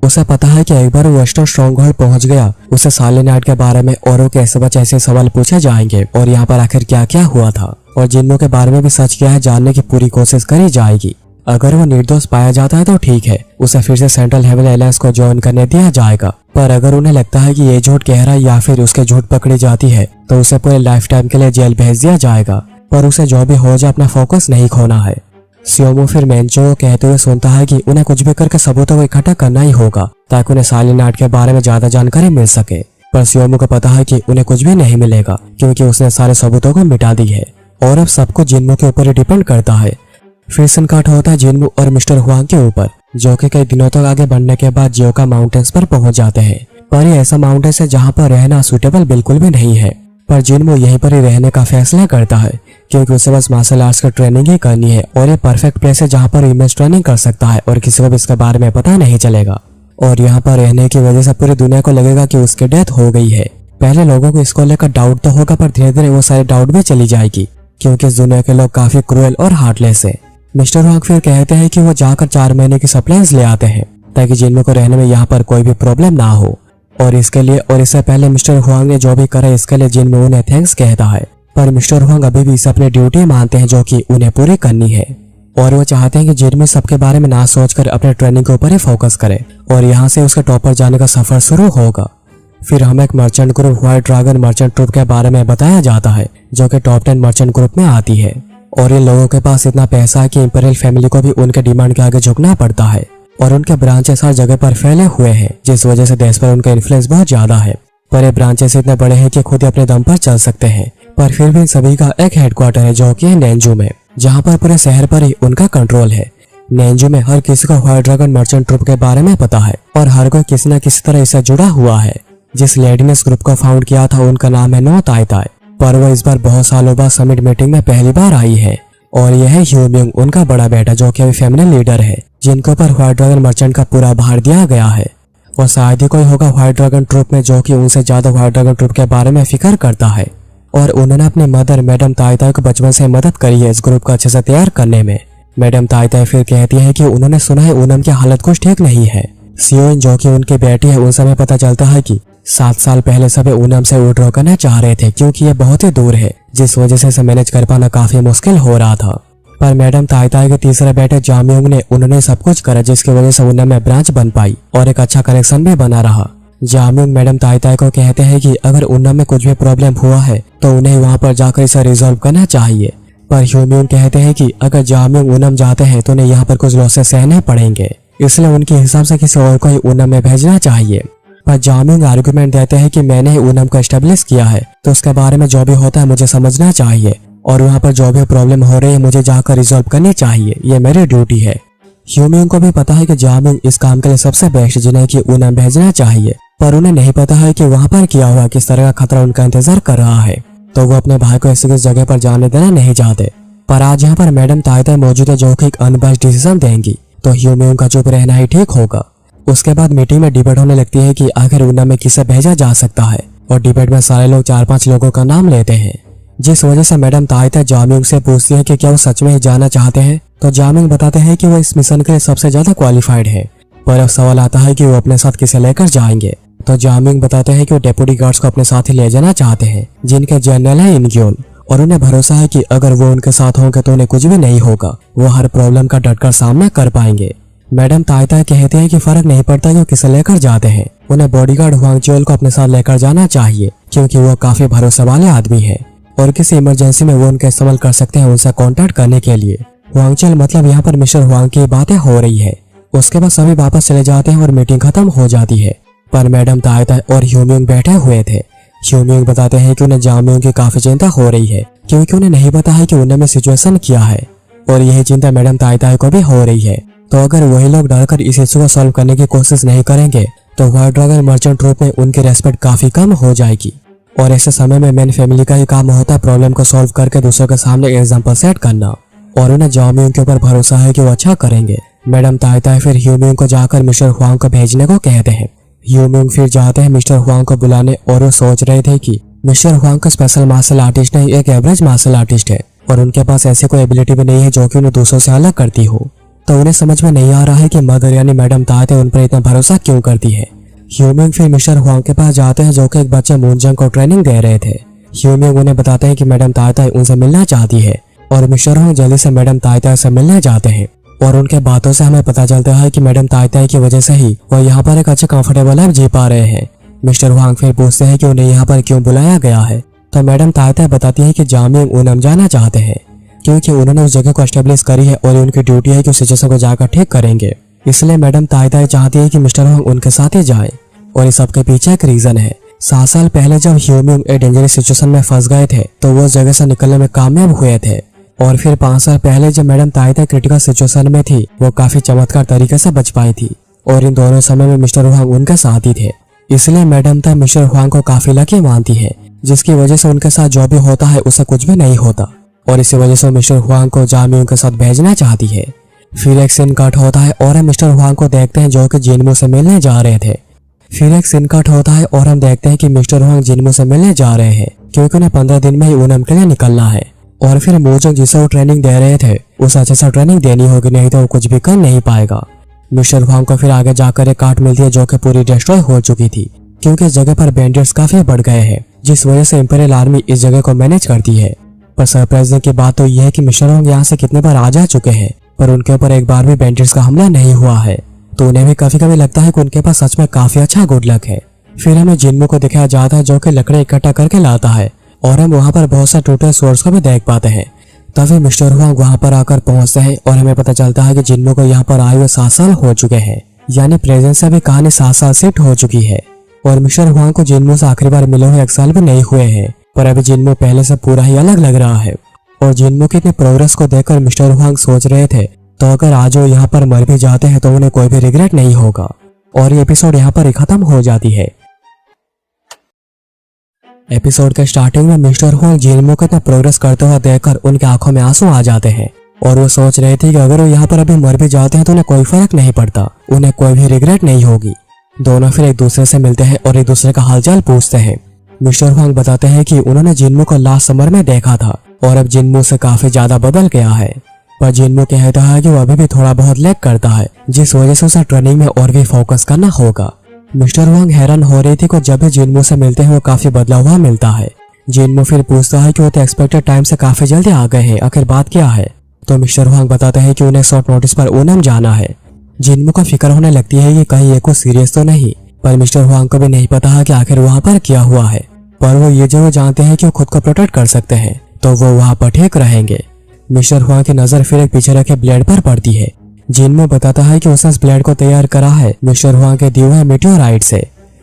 उसे पता है कि एक बार वो वेस्टर्न स्ट्रॉन्गहोल्ड पहुंच गया, उसे साले नाइट के बारे में और वो कैसे बचे ऐसे सवाल पूछे जाएंगे और यहाँ पर आखिर क्या क्या हुआ था और जिन्मू के बारे में भी सच क्या है जानने की पूरी कोशिश करी जाएगी। अगर वो निर्दोष पाया जाता है तो ठीक है, उसे फिर से सेंट्रल हेवन एलायंस को ज्वाइन करने दिया जाएगा। पर अगर उन्हें लगता है कि ये झूठ कह रहा है या फिर उसके झूठ पकड़ी जाती है तो उसे पूरे लाइफ टाइम के लिए जेल भेज दिया जाएगा। पर उसे जो भी हो जाए अपना फोकस नहीं खोना है। सियोमू फिर मेनचो को कहते हुए सुनता है कि उन्हें कुछ भी करके सबूतों को इकट्ठा करना ही होगा ताकि उन्हें साइलेंट नाइट के बारे में ज्यादा जानकारी मिल सके। पर सियोमू को पता है कि उन्हें कुछ भी नहीं मिलेगा क्योंकि उसने सारे सबूतों को मिटा दी है और अब सब कुछ जिन्मू के ऊपर ही डिपेंड करता है। फिर सन कट होता है जिन्मू और मिस्टर हुआंग के ऊपर, जो कि कई दिनों तक आगे बढ़ने के बाद जियोका माउंटेन्स पर पहुंच जाते हैं। पर ये ऐसा माउंटेन्स है जहां पर रहना सुटेबल बिल्कुल भी नहीं है, पर जिन्मू यहीं पर ही रहने का फैसला करता है क्योंकि उसे बस मार्शल आर्ट्स का ट्रेनिंग ही करनी है और ये परफेक्ट प्लेस है जहाँ पर इमेज ट्रेनिंग कर सकता है और किसी को भी इसके बारे में पता नहीं चलेगा। और यहाँ पर रहने की वजह से पूरी दुनिया को लगेगा कि उसकी डेथ हो गई है। पहले लोगों को इसको लेकर डाउट तो होगा, पर धीरे धीरे वो सारे डाउट भी चली जाएगी क्योंकि इस दुनिया के लोग काफी क्रूएल और हार्टलेस है। मिस्टर हुआंग फिर कहते हैं कि वो जाकर 4 महीने की सप्लाईज ले आते हैं ताकि जिन्मू को रहने में यहाँ पर कोई भी प्रॉब्लम ना हो। और इससे पहले मिस्टर हुआंग ने जो भी करा इसके लिए जिन्मू उन्हें थैंक्स कहता है। पर मिस्टर हुआंग अभी भी इसे अपनी ड्यूटी मानते हैं जो कि उन्हें पूरी करनी है और वो चाहते हैं कि जिन्मू सबके बारे में ना सोचकर अपने ट्रेनिंग के ऊपर ही फोकस करे और यहाँ से उसका टॉपर जाने का सफर शुरू होगा। फिर हमें एक merchant group white dragon merchant troupe के बारे में बताया जाता है जो कि टॉप 10 मर्चेंट ग्रुप में आती है और इन लोगों के पास इतना पैसा है कि इंपीरियल फैमिली को भी उनके डिमांड के आगे झुकना पड़ता है और उनके ब्रांचेस हर जगह पर फैले हुए हैं जिस वजह से देश पर उनका इन्फ्लुएंस बहुत ज्यादा है। पर ये ब्रांचेस इतने बड़े हैं कि खुद अपने दम पर चल सकते हैं, पर फिर भी सभी का एक हेडक्वार्टर है जो कि है नेंजू में, जहाँ पर पूरे शहर पर ही उनका कंट्रोल है। नेंजू में हर किसी को व्हाइट ड्रैगन मर्चेंट ट्रुप के बारे में पता है और हर कोई किसी न किसी तरह इससे जुड़ा हुआ है। जिस लेडी ने इस ग्रुप को फाउंड किया था उनका नाम है नो ताई ताई, पर वो इस बार बहुत सालों बाद समिट मीटिंग में पहली बार आई है और यह है ह्यूम्यूंग, उनका बड़ा बेटा जो कि अभी फेमिनिन लीडर है जिनके ऊपर व्हाइट ड्रैगन मर्चेंट का पूरा भार दिया गया है। और शायद ही कोई होगा व्हाइट ड्रैगन ट्रुप में जो कि उनसे ज्यादा व्हाइट ड्रैगन ट्रुप के बारे में फिक्र करता है और उन्होंने अपनी मदर मैडम ताई ताई को बचपन से मदद करी है इस ग्रुप को अच्छे से तैयार करने में। मैडम ताई ताई फिर कहती है कि उन्होंने सुना है ऊनम की हालत कुछ ठीक नहीं है। सियोन जो कि उनकी बेटी है, उन समय पता चलता है कि 7 साल पहले सभी ऊनम से विड्रॉ करना चाह रहे थे क्योंकि ये बहुत ही दूर है जिस वजह से इसे मैनेज कर पाना काफी मुश्किल हो रहा था। पर मैडम ताई ताई के तीसरे बेटे जाम्योंग ने उन्होंने सब कुछ करा जिसकी वजह से ऊनम में ब्रांच बन पाई और एक अच्छा कनेक्शन भी बना रहा। जाम्योंग मैडम ताई ताई को कहते हैं कि अगर ऊनम में कुछ भी प्रॉब्लम हुआ है तो उन्हें वहाँ पर जाकर इसे रिजॉल्व करना चाहिए। पर ह्यूम्यूंग कहते हैं कि अगर जाम्योंग ऊनम जाते हैं तो उन्हें यहाँ पर कुछ लॉसेस सहने पड़ेंगे, इसलिए उनके हिसाब से किसी और को ही ऊनम में भेजना चाहिए। पर जाम्योंग आर्गुमेंट देते हैं कि मैंने ही ऊनम को एस्टेब्लिश किया है तो उसके बारे में जो भी होता है मुझे समझना चाहिए और वहाँ पर जो भी प्रॉब्लम हो रही है मुझे जाकर रिजॉल्व करनी चाहिए, ये मेरी ड्यूटी है। ह्यूम्यूंग को भी पता है कि जाम्योंग इस काम के लिए सबसे बेस्ट जिन्हें कि ऊनम भेजना चाहिए, पर उन्हें नहीं पता है कि वहाँ पर क्या हुआ, किस तरह का खतरा उनका इंतजार कर रहा है, तो वो अपने भाई को ऐसी किस जगह पर जाने देना नहीं चाहते। पर आज यहाँ पर मैडम ताई ताई मौजूद है जो कि एक अनबाइस्ड डिसीजन देंगी, तो ह्यूम्यूंग का चुप रहना ही ठीक होगा। उसके बाद मीटिंग में डिबेट होने लगती है कि आखिर ऊनम में किसे भेजा जा सकता है और डिबेट में सारे लोग 4-5 लोगों का नाम लेते हैं, जिस वजह से मैडम ताई ताई जाम्योंग से पूछती है कि क्या वो सच में ही जाना चाहते हैं, तो जाम्योंग बताते हैं कि वो इस मिशन के लिए सबसे ज्यादा क्वालिफाइड है। पर अब सवाल आता है कि वो अपने साथ किसे लेकर जाएंगे, तो जाम्योंग बताते हैं कि वो डेप्यूटी गार्ड्स को अपने साथ ही ले जाना चाहते हैं जिनके जनरल है इनग्योन, और उन्हें भरोसा है कि अगर वो उनके साथ होंगे तो उन्हें कुछ भी नहीं होगा, वो हर प्रॉब्लम का डटकर सामना कर पाएंगे। मैडम ताई ताई कहते हैं कि फर्क नहीं पड़ता कि वो किसे लेकर जाते हैं, उन्हें बॉडीगार्ड हुआंग चोल को अपने साथ लेकर जाना चाहिए क्योंकि वो काफी भरोसे वाले आदमी है और किसी इमरजेंसी में वो उनका इस्तेमाल कर सकते हैं उनसे कांटेक्ट करने के लिए। हुआंगचल मतलब यहाँ पर मिस्टर हुआंग की बातें हो रही है। उसके बाद सभी वापस चले जाते हैं और मीटिंग खत्म हो जाती है। पर मैडम ताई ताई और ह्यूम्यूंग बैठे हुए थे। ह्यूम्यूंग बताते हैं कि उन्हें जाम्योंग की काफी चिंता हो रही है क्योंकि उन्हें नहीं पता है कि उन्होंने सिचुएशन किया है। और यही चिंता मैडम ताई ताई को भी हो रही है। तो अगर वही लोग डरकर इस इशू को सॉल्व करने की कोशिश नहीं करेंगे तो व्हाइट ड्रैगन मर्चेंट ट्रूप में उनकी रेस्पेक्ट काफी कम हो जाएगी। और ऐसे समय में मेन फैमिली का ही काम होता है प्रॉब्लम को सॉल्व करके दूसरों के सामने एग्जाम्पल सेट करना। और उन्हें जाओमिंग के ऊपर भरोसा है कि वो अच्छा करेंगे। मैडम ताई ताई फिर ह्यूमिंग को जाकर मिस्टर हुआंग को भेजने को कहते हैं। ह्यूमिंग फिर जाते हैं मिस्टर हुआंग को बुलाने और वो सोच रहे थे कि मिस्टर हुआंग का स्पेशल मार्शल आर्टिस्ट नहीं, एक एवरेज मार्शल आर्टिस्ट है और उनके पास ऐसी कोई एबिलिटी भी नहीं है जो कि उन्हें दूसरों से अलग करती हो। तो उन्हें समझ में नहीं आ रहा है कि मदर यानी मैडम ताई ताई उन पर इतना भरोसा क्यों करती है। ह्यूमिंग फिर मिस्टर हुआंग के पास जाते हैं जो कि एक बच्चे मूनजंग को ट्रेनिंग दे रहे थे। ह्यूमिंग उन्हें बताते हैं कि मैडम ताई ताई उनसे मिलना चाहती है और मिस्टर हुआंग जल्दी से मैडम ताई ताई से मिलने जाते हैं। और उनके बातों से हमें पता चलता है कि मैडम ताई ताई की वजह से ही वो यहाँ पर एक अच्छे कंफर्टेबल लाइफ जी पा रहे हैं। मिस्टर हुआंग फिर पूछते हैं कि उन्हें यहाँ पर क्यों बुलाया गया है। तो मैडम ताई ताई बताती है कि जामिंग उनम जाना चाहते हैं क्योंकि उन्होंने उस जगह को एस्टेब्लिश करी है और उनकी ड्यूटी है कि उस सिचुएशन को जाकर ठीक करेंगे। इसलिए मैडम ताई ताई चाहती है कि मिस्टर हुआंग उनके साथ ही जाए। और इस सब के पीछे एक रीजन है। 7 साल पहले जब ह्यूमिंग एक डेंजरस सिचुएशन में फंस गए थे तो वो उस जगह से निकलने में कामयाब हुए थे। और फिर 5 साल पहले जब मैडम ताई ताई क्रिटिकल सिचुएशन में थी वो काफी चमत्कार तरीके से बच पाई थी। और इन दोनों समय में मिस्टर हुआंग उनके साथ ही थे। इसलिए मैडम ताई मिस्टर हुआंग को काफी लकी मानती है, जिसकी वजह से उनके साथ जो भी होता है उसे कुछ भी नहीं होता। और इसी वजह से मिस्टर हुआंग को जामिंग के साथ भेजना चाहती है। फिर एक सीन कट होता है और हम मिस्टर हुआंग को देखते हैं जो कि जिनमू से मिलने जा रहे थे। फिर एक सीन कट होता है और हम देखते हैं कि मिस्टर हुआंग जिनमू से मिलने जा रहे हैं क्योंकि उन्हें 15 दिन में ही उनम के लिए निकलना है। और फिर मोजोंग जिसे वो ट्रेनिंग दे रहे थे उसे अच्छे से ट्रेनिंग देनी होगी, नहीं तो वो कुछ भी कर नहीं पाएगा। मिस्टर हुआंग को फिर आगे जाकर एक कार्ट मिलती है जो कि पूरी डिस्ट्रॉय हो चुकी थी क्योंकि इस जगह पर बैंडिट्स काफी बढ़ गए हैं, जिस वजह से इंपीरियल आर्मी इस जगह को मैनेज करती है। पर सरप्राइजिंग की बात तो यह है कि मिस्टर हुआंग यहाँ से कितने बार आ जा चुके हैं पर उनके ऊपर एक बार भी बैंडिट्स का हमला नहीं हुआ है। तो उन्हें भी कभी कभी लगता है कि उनके पास सच में काफी अच्छा गुड लक है। फिर हमें जिनमू को दिखाया जाता है जो कि लकड़ी इकट्ठा करके लाता है और हम वहाँ पर बहुत सा टूटे सोर्स को भी देख पाते हैं। तभी मिस्टर हुआंग वहाँ पर आकर पहुँचते हैं और हमें पता चलता है कि जिनमू को यहाँ पर आए हुए 7 साल हो चुके हैं, यानी प्रेजेंट से भी कहानी 7 साल शिफ्ट हो चुकी है। और मिस्टर हुआंग को जिनमू से आखिरी बार मिले हुए 1 साल भी नहीं हुए हैं, पर अभी जिनमू पहले से पूरा ही अलग लग रहा है। और जिनमू की इतनी प्रोग्रेस को देखकर मिस्टर हुआंग सोच रहे थे तो अगर आज वो यहाँ पर मर भी जाते हैं तो उन्हें कोई भी रिग्रेट नहीं होगा। और ये एपिसोड यहाँ पर ही खत्म हो जाती है। एपिसोड के स्टार्टिंग में मिस्टर हुआंग जिनमू को इतना प्रोग्रेस करते हुए देखकर उनकी आंखों में आंसू आ जाते हैं और वो सोच रहे थे कि अगर वो यहाँ पर अभी मर भी जाते हैं तो उन्हें कोई फर्क नहीं पड़ता, उन्हें कोई भी रिग्रेट नहीं होगी। दोनों फिर एक दूसरे से मिलते हैं और एक दूसरे का हालचाल पूछते हैं। मिस्टर हुआंग बताते हैं कि उन्होंने जिनमू को लास्ट समर में देखा था और अब जिनमू से काफी ज्यादा बदल गया है। पर जिनमू कहता है कि वो अभी भी थोड़ा बहुत लैग करता है, जिस वजह से उसे ट्रेनिंग में और भी फोकस करना होगा। मिस्टर हुआंग हैरान हो रही थी कि जब भी जिनमू से मिलते हैं वो काफी बदला हुआ मिलता है। जिनमू फिर पूछता है कि वो तो एक्सपेक्टेड टाइम से काफी जल्दी आ गए हैं, आखिर बात क्या है। तो मिस्टर हुआंग बताते हैं कि उन्हें शॉर्ट नोटिस पर ओनम जाना है। जिनमू को फिक्र होने लगती है कि कहीं ये कुछ सीरियस तो नहीं, पर मिस्टर हुआंग को भी नहीं पता है कि आखिर वहाँ पर क्या हुआ है। पर वो ये जरूर जानते हैं कि वो खुद को प्रोटेक्ट कर सकते हैं तो वो वहाँ पर ठीक रहेंगे। मिस्टर हुआंग की नजर फिर एक पीछे रखे ब्लेड पर पड़ती है। जिनमू बताता है कि उसने इस ब्लेड को तैयार करा है मिस्टर हुआंग के दिए हुए मेटियोराइट से,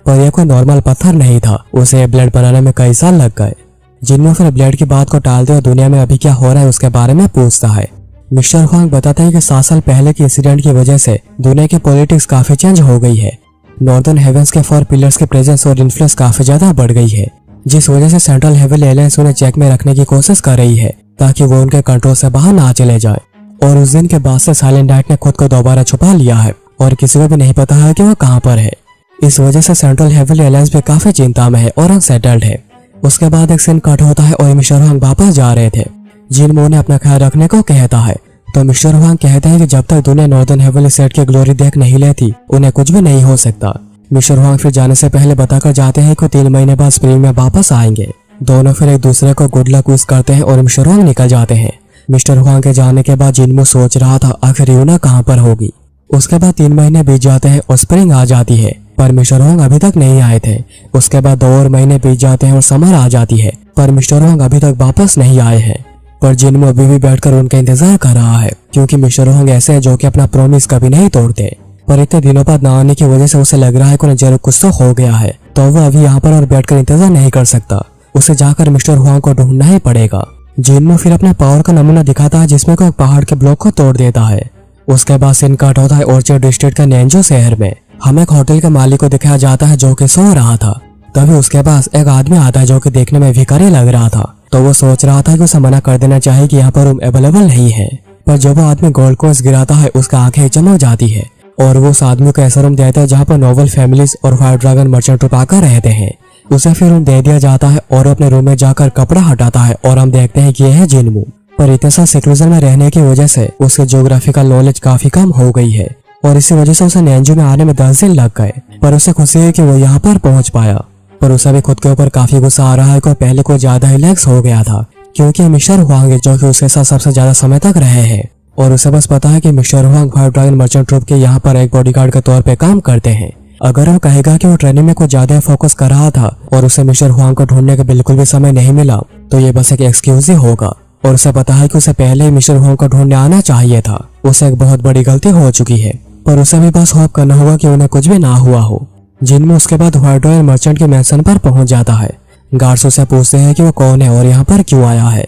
पर यह कोई नॉर्मल पत्थर नहीं था, उसे ये ब्लेड बनाने में कई साल लग गए। जिनमू फिर ब्लेड की बात को टालते हुए दुनिया में अभी क्या हो रहा है उसके बारे में पूछता है। मिस्टर हुआंग बताता है कि 7 साल पहले के इंसिडेंट की वजह से दुनिया की पॉलिटिक्स काफी चेंज हो गई है। नॉर्दर्न हेवेंस के 4 पिलर्स के प्रेजेंस और इन्फ्लुएंस काफी ज्यादा बढ़ गई है, जिस वजह से सेंट्रल हेवन एलायंस उन्हें चेक में रखने की कोशिश कर रही है ताकि वो उनके कंट्रोल से बाहर ना चले जाए। और उस दिन के बाद से साइलेंट नाइट ने खुद को दोबारा छुपा लिया है और किसी को भी नहीं पता है कि वो कहाँ पर है। इस वजह से सेंट्रल हेवन एलायंस भी काफी चिंता में है और अनसेटल्ड है। उसके बाद एक सीन कट होता है और मिस्टर हुआंग वापस जा रहे थे। जिनमू ने अपना ख्याल रखने को कहता है तो मिस्टर हुआंग कहते हैं कि जब तक दुनिया नॉर्दर्न हेवन सेट की ग्लोरी देख नहीं लेती उन्हें कुछ भी नहीं हो सकता। मिस्टर हुआंग फिर जाने से पहले बताकर जाते हैं कि 3 महीने बाद स्प्रिंग में वापस आएंगे। दोनों फिर एक दूसरे को गुड लक विश करते हैं और मिस्टर हुआंग निकल जाते हैं। मिस्टर हुआंग के जाने के बाद जिनमू सोच रहा था आखिर यूना कहाँ पर होगी। उसके बाद 3 महीने बीत जाते हैं और स्प्रिंग आ जाती है, पर मिस्टर हुआंग अभी तक नहीं आए थे। उसके बाद 2 और महीने बीत जाते हैं और समर आ जाती है, पर मिस्टर हुआंग अभी तक वापस नहीं आए हैं। पर जिनमू अभी भी बैठकर उनका इंतजार कर रहा है क्योंकि मिस्टर हुआंग ऐसे हैं जो कि अपना प्रॉमिस कभी नहीं तोड़ते। पर इतने दिनों बाद ना आने की वजह से उसे लग रहा है कि उन्हें जरूर कुछ तो हो गया है, तो वो अभी यहाँ पर और बैठकर इंतजार नहीं कर सकता। उसे जाकर मिस्टर हुआंग को ढूंढना ही पड़ेगा। जिनमू फिर अपने पावर का नमूना दिखाता है जिसमें कोई पहाड़ के ब्लॉक को तोड़ देता है। उसके बाद सीन कट होता है ऑर्चर्ड डिस्ट्रिक्ट के नेंजो शहर में। हमें एक होटल के मालिक को दिखाया जाता है जो कि सो रहा था। तभी उसके पास एक आदमी आता है जो कि देखने में भिखारी लग रहा था। तो वो सोच रहा था कि उसे मना कर देना चाहिए कि यहाँ पर रूम अवेलेबल नहीं है, पर जब वो आदमी गोल्ड कॉइंस गिराता है उसका आंखें चमक जाती है और वो उस आदमी को ऐसा रूम देता है जहाँ पर नोबल फैमिलीज और व्हाइट ड्रैगन मर्चेंट ट्रूप आकर रहते हैं। उसे फिर रूम दे दिया जाता है और अपने रूम में जाकर कपड़ा हटाता है और हम देखते हैं कि यह है जिनमू। पर इतने साल सिक्लूजन में रहने की वजह से उसकी ज्योग्राफिकल नॉलेज काफी कम हो गई है और इसी वजह से उसे नेंजू में आने में 10 दिन लग गए। पर उसे खुशी है कि वो यहाँ पर पहुंच पाया। पर उसे भी खुद के ऊपर काफी गुस्सा आ रहा है कि पहले को ज्यादा रिलैक्स हो गया था, क्योंकि मिस्टर हुआंग जो कि उसके साथ सबसे ज्यादा समय तक रहे हैं और उसे बस पता है कि mister Huang white dragon merchant troupe के यहाँ पर एक बॉडीगार्ड के तौर पे काम करते हैं। अगर वो कहेगा कि वो ट्रेनिंग में कुछ ज्यादा फोकस कर रहा था और उसे मिस्टर हुआंग को ढूंढने का बिल्कुल भी समय नहीं मिला तो ये बस एक एक्सक्यूज ही होगा। और उसे पता है कि उसे पहले ही मिस्टर हुआंग को ढूंढने आना चाहिए था। उसे एक बहुत बड़ी गलती हो चुकी है, पर उसे भी बस होप करना होगा कि उन्हें कुछ भी ना हुआ हो। जिनमें उसके बाद व्हाइट ड्रैगन मर्चेंट के मैंशन पर पहुंच जाता है। गार्ड्स उसे पूछते हैं कि वो कौन है और यहाँ पर क्यों आया है।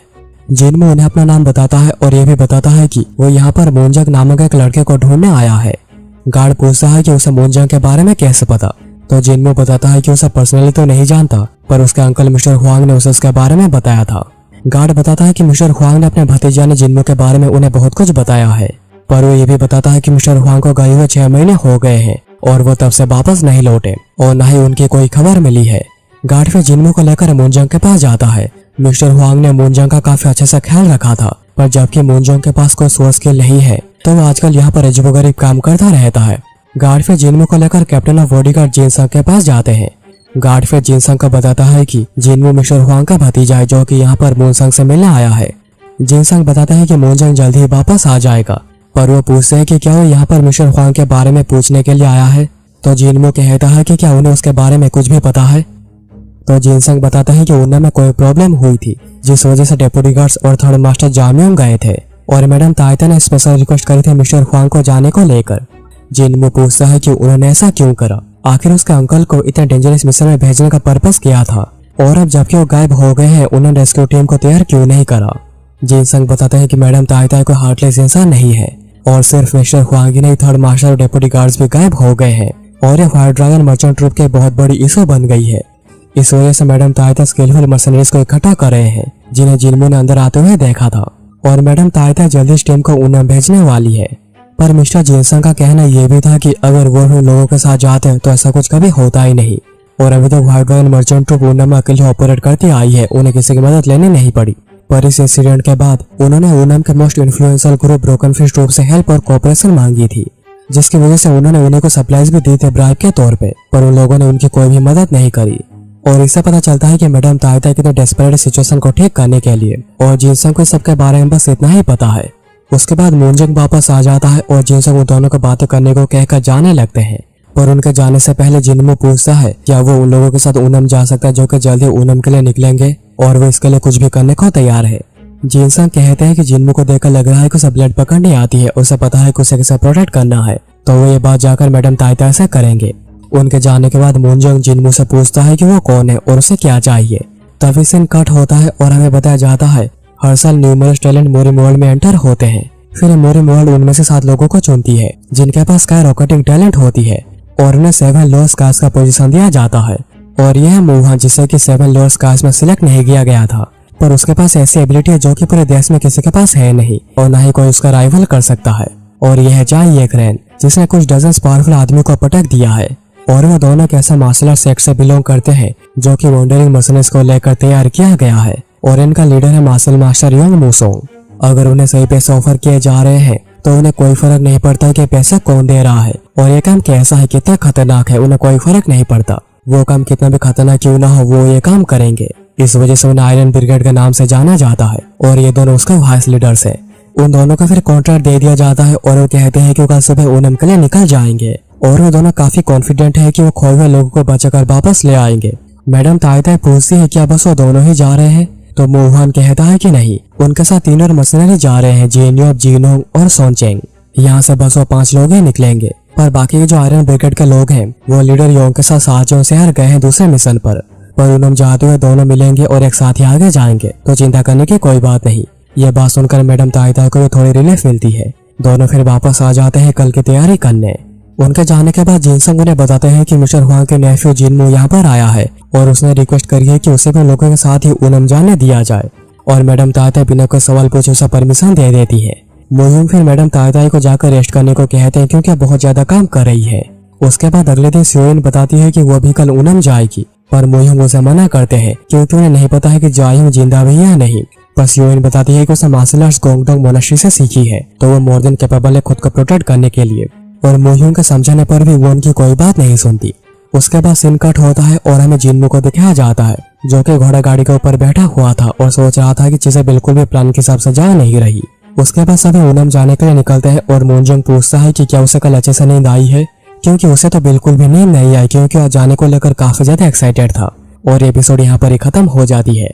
जिनमें उन्हें अपना नाम बताता है और ये भी बताता है कि वो यहाँ पर मोनजंग नामक एक लड़के को ढूंढने आया है। गार्ड पूछता है कि उसे मोनजंग के बारे में कैसे पता, तो जिनमें बताता है कि उसे पर्सनली तो नहीं जानता, पर उसके अंकल मिस्टर हुआंग ने उसे उसके बारे में बताया था। गार्ड बताता है कि मिस्टर हुआंग ने अपने भतीजा ने जिनमू के बारे में उन्हें बहुत कुछ बताया है, पर वो ये भी बताता है कि मिस्टर हुआंग को गए हुए 6 महीने हो गए हैं और वो तब से वापस नहीं लौटे और न ही उनकी कोई खबर मिली है। गार्ड फिर जिनमू को लेकर मोनजंग के पास जाता है। मिस्टर हुआंग ने मोनजंग का काफी अच्छे से ख्याल रखा था, पर जबकि मोनजंग के पास कोई सोर्स स्किल नहीं है तो वो आजकल यहाँ पर अजीबोगरीब काम करता रहता है। गार्ड फिर जिनमू को लेकर कैप्टन ऑफ बॉडीगार्ड जिनसंग के पास जाते हैं। गार्ड फिर जिनसंग को बताता है कि जिनमू मिस्टर हुआंग का भतीजा है जो कि यहाँ पर मोनसंग से मिलने आया है। जिनसंग बताता है कि मोनजंग जल्द ही वापस आ जाएगा, पर वो पूछते हैं कि क्या वो यहाँ पर मिस्टर हुआंग के बारे में पूछने के लिए आया है, तो जिनमू कहता है कि क्या उन्हें उसके बारे में कुछ भी पता है। तो जिनसंग बताता है कि उन्हें में कोई प्रॉब्लम हुई थी जिस वजह से डेप्यूटी गार्ड्स और थर्ड मास्टर जाम्योंग गए थे और मैडम ताइता ने स्पेशल रिक्वेस्ट करी थी मिस्टर हुआंग को जाने को लेकर। जिनमू पूछता है कि उन्होंने ऐसा क्यों करा, आखिर उसके अंकल को इतने डेंजरस मिशन में भेजने का पर्पस क्या था और अब जबकि वो गायब हो गए हैं उन्होंने रेस्क्यू टीम को तैयार क्यों नहीं करा। जिनसंग बताता है कि मैडम ताइता कोई हार्टलेस इंसान नहीं है और सिर्फ मिस्टर हुआंग ही नहीं थर्ड मास्टर और डेप्यूटी गार्ड्स भी गायब हो गए हैं और ये व्हाइट ड्रैगन मर्चेंट ट्रूप की बहुत बड़ी इशू बन गई है। इस वजह से मैडम ताइता स्किलफुल मर्सनरीज को इकट्ठा कर रहे हैं जिन्हें जिनमू ने अंदर आते हुए देखा था और मैडम ताइता जल्दी इस टीम को उन्हें भेजने वाली है। पर मिस्टर जिनसंग का कहना यह भी था कि अगर वो लोगों के साथ जाते हैं तो ऐसा कुछ कभी होता ही नहीं और अभी तक व्हाइट ड्रैगन मर्चेंट ट्रूप ऊनम में अकेले ऑपरेट करती आई है, उन्हें किसी की मदद लेनी नहीं पड़ी। पर इस इंसिडेंट के बाद उन्होंने ऊनम के most influential group broken fish troupe से हेल्प और कोऑपरेशन मांगी थी, जिसकी वजह से उन्होंने उन्हें को सप्लाईज भी दी थे ब्राइब के तौर पे, पर उन लोगों ने उनकी कोई भी मदद नहीं करी। और इससे पता चलता है कि मैडम ताइता कितने डेस्परेट सिचुएशन को ठीक करने के लिए और जिनसंग को सबके बारे में बस इतना ही पता है। उसके बाद मोनजंग वापस आ जाता है और जिनसंग उन दोनों को बातें करने को कहकर जाने लगते हैं, पर उनके जाने से पहले जिनमू पूछता है क्या वो उन लोगों के साथ ऊनम जा सकता है जो कि जल्दी ऊनम के लिए निकलेंगे और वो इसके लिए कुछ भी करने को तैयार है। जिनसंग कहते हैं कि जिनमू को देखकर लग रहा है कि उसे ब्लड पकड़नी आती है, उसे पता है कि उसे किसे प्रोटेक्ट करना है, तो वो ये बात जाकर मैडम ताइता से करेंगे। उनके जाने के बाद मोनजंग जिनमू से पूछता है कि वो कौन है और उसे क्या चाहिए। तभी सीन कट होता है और हमें बताया जाता है हर साल न्यूमरस टैलेंट मोरी वर्ल्ड में एंटर होते हैं। फिर मोरी वर्ल्ड उनमें से 7 लोगों को चुनती है जिनके पास स्काई रॉकेटिंग टैलेंट होती है और उन्हें 7 लोअर स्काइज का पोजीशन दिया जाता है और यह मूहान जिसे कि 7 लोअर स्काइज में सिलेक्ट नहीं किया गया था, पर उसके पास ऐसी एबिलिटी है जो कि पूरे देश में किसी के पास है नहीं और न ही कोई उसका राइवल कर सकता है। और यह है जाई येकरेन जिसने कुछ डजन पावरफुल आदमी को पटक दिया है और वो दोनों कैसे मार्शल आर्ट सेक्ट से बिलोंग करते हैं जो कि वॉन्डरिंग मर्सनरीज को लेकर तैयार किया गया है और इनका लीडर है मार्शल मास्टर योंग मूसोंग। अगर उन्हें सही पैसे ऑफर किए जा रहे हैं तो उन्हें कोई फर्क नहीं पड़ता कि पैसा कौन दे रहा है और ये काम कैसा है, कितना खतरनाक है, उन्हें कोई फर्क नहीं पड़ता। वो काम कितना भी खतरनाक क्यों ना हो वो ये काम करेंगे। इस वजह से उन्हें आयरन ब्रिगेड के नाम से जाना जाता है और ये दोनों उसका वाइस लीडर्स है। उन दोनों का फिर कॉन्ट्रैक्ट दे दिया जाता है और वो कहते हैं कि वो कल सुबह ऊनम के लिए निकल जाएंगे और वो दोनों काफी कॉन्फिडेंट है कि वो खोए हुए लोगों को बचाकर वापस ले आएंगे। मैडम ताइता पूछती है क्या बस वो दोनों ही जा रहे हैं, तो मोहान कहता है कि नहीं, उनके साथ 3 और मर्सनरी जा रहे हैं, जेन्योब, जीनोंग और सोनचेंग। यहाँ से बस वो 5 लोग ही निकलेंगे, पर बाकी के जो आयरन ब्रिगेड के लोग हैं वो लीडर योंग के साथ साजों शहर गए हैं दूसरे मिशन पर। पर उनम जाते हुए दोनों मिलेंगे और एक साथ ही आगे जाएंगे, तो चिंता करने की कोई बात नहीं। यह बात सुनकर मैडम ताइता को भी थोड़ी रिलीफ मिलती है। दोनों फिर वापस आ जाते हैं कल की तैयारी करने। उनके जाने के बाद जिनसंग उन्हें बताते हैं कि मिस्टर हुआंग के नेफ्यू जिनमू यहाँ पर आया है और उसने रिक्वेस्ट करी है कि उसे भी लोगों के साथ ही उनम जाने दिया जाए। और मैडम ताइता बिना कोई सवाल पूछे उसे परमिशन दे देती है। मोयूंग फिर मैडम ताइता को जाकर रेस्ट करने को कहते हैं क्योंकि बहुत ज्यादा काम कर रही है। उसके बाद अगले दिन सियोइन बताती है कि वो भी कल उनम जाएगी, पर मोयूंग उसे मना करते हैं क्योंकि उन्हें नहीं पता है कि जायूंग जिंदा भी है या नहीं। पर सियोइन बताती है कि उसे मार्शल आर्ट्स गोंगडोंग मोनास्ट्री से सीखी है, तो वो मोर देन कैपेबल है खुद को प्रोटेक्ट करने के लिए। और मोयूंग के समझाने पर भी वो उनकी कोई बात नहीं सुनती। उसके बाद सीन कट होता है और हमें जिनमू को दिखाया जाता है जो कि घोड़ा गाड़ी के ऊपर बैठा हुआ था और सोच रहा था कि चीजें बिल्कुल भी प्लान के हिसाब से जा नहीं रही। उसके बाद सभी उनम जाने के लिए निकलते हैं और मोनजोंग पूछता है कि क्या उसे कल अच्छे से नींद आई है, क्योंकि उसे तो बिल्कुल भी नींद नहीं आई क्योंकि वह जाने को लेकर काफी ज्यादा एक्साइटेड था। और एपिसोड यहाँ पर ही खत्म हो जाती है।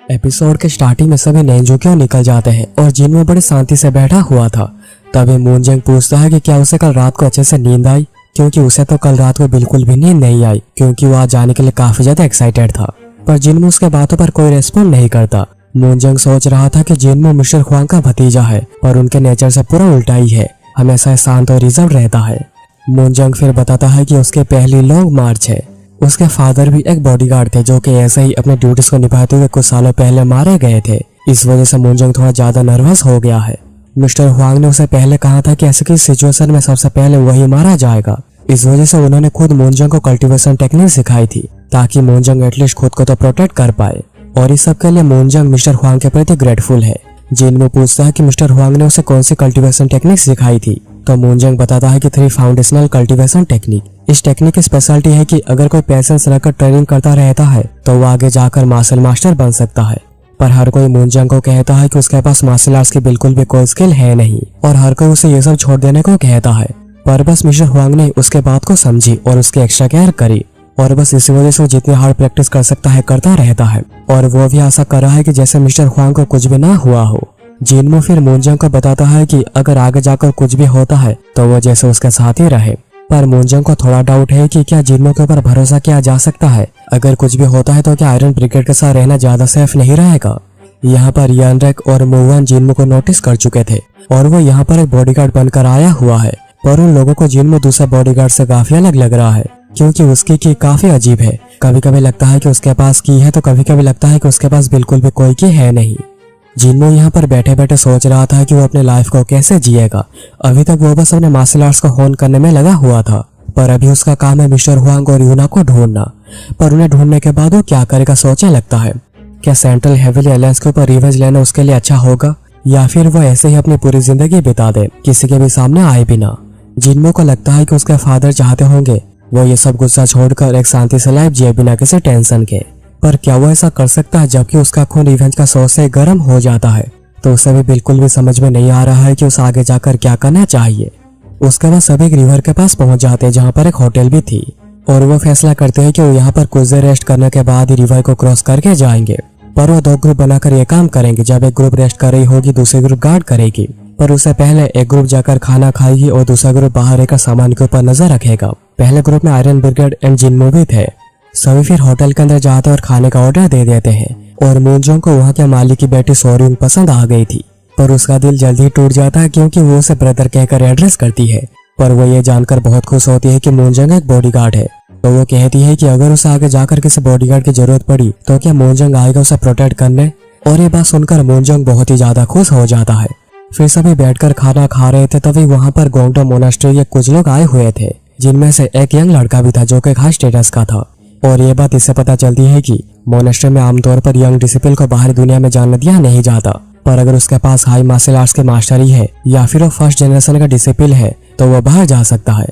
एपिसोड के स्टार्टिंग में सभी नेंजुक्यों निकल जाते हैं और जिनमू बड़ी शांति से बैठा हुआ था। तभी मोनजोंग पूछता है कि क्या उसे कल रात को अच्छे से नींद आई, क्योंकि उसे तो कल रात को बिल्कुल भी नींद नहीं आई क्योंकि वो आज जाने के लिए काफी ज्यादा एक्साइटेड था। पर जिनमू उसके बातों पर कोई रेस्पॉन्ड नहीं करता। मोनजोंग सोच रहा था कि जिनमू मिस्टर हुआंग का भतीजा है, पर उनके नेचर से पूरा उल्टा ही है, हमेशा शांत और रिजर्व रहता है। मोनजोंग फिर बताता है कि उसके पहली लॉन्ग मार्च है। उसके फादर भी एक बॉडीगार्ड थे जो कि ऐसे ही अपने ड्यूटीज को निभाते हुए कुछ सालों पहले मारे गए थे। इस वजह से मोनजोंग थोड़ा ज्यादा नर्वस हो गया है। मिस्टर हुआंग ने उसे पहले कहा था कि ऐसे की सिचुएशन में सबसे पहले वही मारा जाएगा। इस वजह से उन्होंने खुद मोनजोंग को कल्टीवेशन टेक्निक सिखाई थी ताकि मोनजोंग एटलीस्ट खुद को तो प्रोटेक्ट कर पाए। और इस सब के लिए मोनजोंग मिस्टर हुआंग के प्रति ग्रेटफुल है। जिनमू पूछता है कि मिस्टर हुआंग ने उसे कौन सी कल्टीवेशन टेक्निक सिखाई थी, तो मोनजोंग बताता है कि 3 फाउंडेशनल कल्टीवेशन टेक्निक। इस टेक्निक की स्पेशलिटी है कि अगर कोई पेशेंस रखकर ट्रेनिंग करता रहता है तो वो आगे जाकर मार्शल मास्टर बन सकता है। पर हर कोई मोनजोंग को कहता है कि उसके पास मार्शल आर्ट्स की बिल्कुल भी कोई स्किल है नहीं और हर कोई उसे ये सब छोड़ देने को कहता है। पर बस मिस्टर हुआंग ने उसके बात को समझी और उसकी एक्स्ट्रा केयर करी और बस इसी वजह से वो जितनी हार्ड प्रैक्टिस कर सकता है करता रहता है। और वो भी आशा कर रहा है कि जैसे मिस्टर हुआंग को कुछ भी ना हुआ हो। जिनमू फिर मोनजोंग को बताता है कि अगर आगे जाकर कुछ भी होता है तो वो जैसे उसके साथ ही रहे। पर मोनजोंग को थोड़ा डाउट है कि क्या जिनमू के ऊपर भरोसा किया जा सकता है। अगर कुछ भी होता है तो क्या आयरन ब्रिगेड के साथ रहना ज्यादा सेफ नहीं रहेगा। यहाँ पर यानरेक और मुवन जिनमू को नोटिस कर चुके थे और वो यहाँ पर एक बॉडीगार्ड बनकर आया हुआ है। पर उन लोगों को जिनमू दूसरे बॉडीगार्ड से काफी अलग लग रहा है क्योंकि उसकी की काफी अजीब है। कभी कभी लगता है कि उसके पास की है तो कभी कभी लगता है कि उसके पास बिल्कुल भी कोई की है नहीं। जिनमू यहाँ पर बैठे बैठे सोच रहा था कि वो अपने लाइफ को कैसे जिएगा। अभी तक वो बस अपने मार्शल आर्ट्स को होन करने में लगा हुआ था, पर अभी उसका काम है मिस्टर हुआंग और यूना को ढूंढना। पर उन्हें ढूंढने के बाद वो क्या करेगा सोचने लगता है। क्या सेंट्रल हेविली अलायंस के ऊपर रिवेंज लेना उसके लिए अच्छा होगा, या फिर वो ऐसे ही अपनी पूरी जिंदगी बिता दे किसी के भी सामने आए बिना। जिनमू को लगता है कि उसके फादर चाहते होंगे वो ये सब गुस्सा छोड़कर एक शांति से लाइफ जिए बिना किसी टेंशन के। पर क्या वो ऐसा कर सकता है जबकि उसका खून रिवेंज का सोच से गर्म हो जाता है। तो उसे भी बिल्कुल भी समझ में नहीं आ रहा है कि उसे आगे जाकर क्या करना चाहिए। उसके बाद सभी एक रिवर के पास पहुंच जाते हैं जहाँ पर एक होटल भी थी और वो फैसला करते हैं कि वो यहाँ पर कुछ देर रेस्ट करने के बाद ही रिवर को क्रॉस करके जाएंगे। पर वो 2 ग्रुप बनाकर ये काम करेंगे। जब एक ग्रुप रेस्ट कर रही होगी दूसरी ग्रुप गार्ड करेगी, पर उससे पहले एक ग्रुप जाकर खाना खाएगी और दूसरा ग्रुप बाहर रहकर सामान के ऊपर नजर रखेगा। पहले ग्रुप में आयरन ब्रिगेड एंड जिनमू भी थे। सभी फिर होटल के अंदर जाते और खाने का ऑर्डर दे देते हैं और मोनजोंग को वहाँ के मालिक की बेटी सोरिंग पसंद आ गई थी। पर उसका दिल जल्दी टूट जाता है क्योंकि वो उसे ब्रदर कहकर एड्रेस करती है। पर वो ये जानकर बहुत खुश होती है कि मोनजोंग एक बॉडीगार्ड है। तो वो कहती है कि अगर उसे आगे जाकर किसी बॉडीगार्ड की जरूरत पड़ी तो क्या मोनजोंग आएगा उसे प्रोटेक्ट करने। और ये बात सुनकर मोनजोंग बहुत ही ज्यादा खुश हो जाता है। फिर सभी बैठकर खाना खा रहे थे तभी वहाँ पर गोंगडोंग मोनास्ट्री के कुछ लोग आए हुए थे, जिनमें से एक यंग लड़का भी था जो कि हाई स्टेटस का था। और ये बात इससे पता चलती है कि मोनास्ट्री में आमतौर पर यंग डिसिपल को बाहरी दुनिया में जाने दिया नहीं जाता, पर अगर उसके पास हाई मार्शल आर्ट्स के मास्टरी है या फिर वो फर्स्ट जनरेशन का डिसिपल है तो वो बाहर जा सकता है।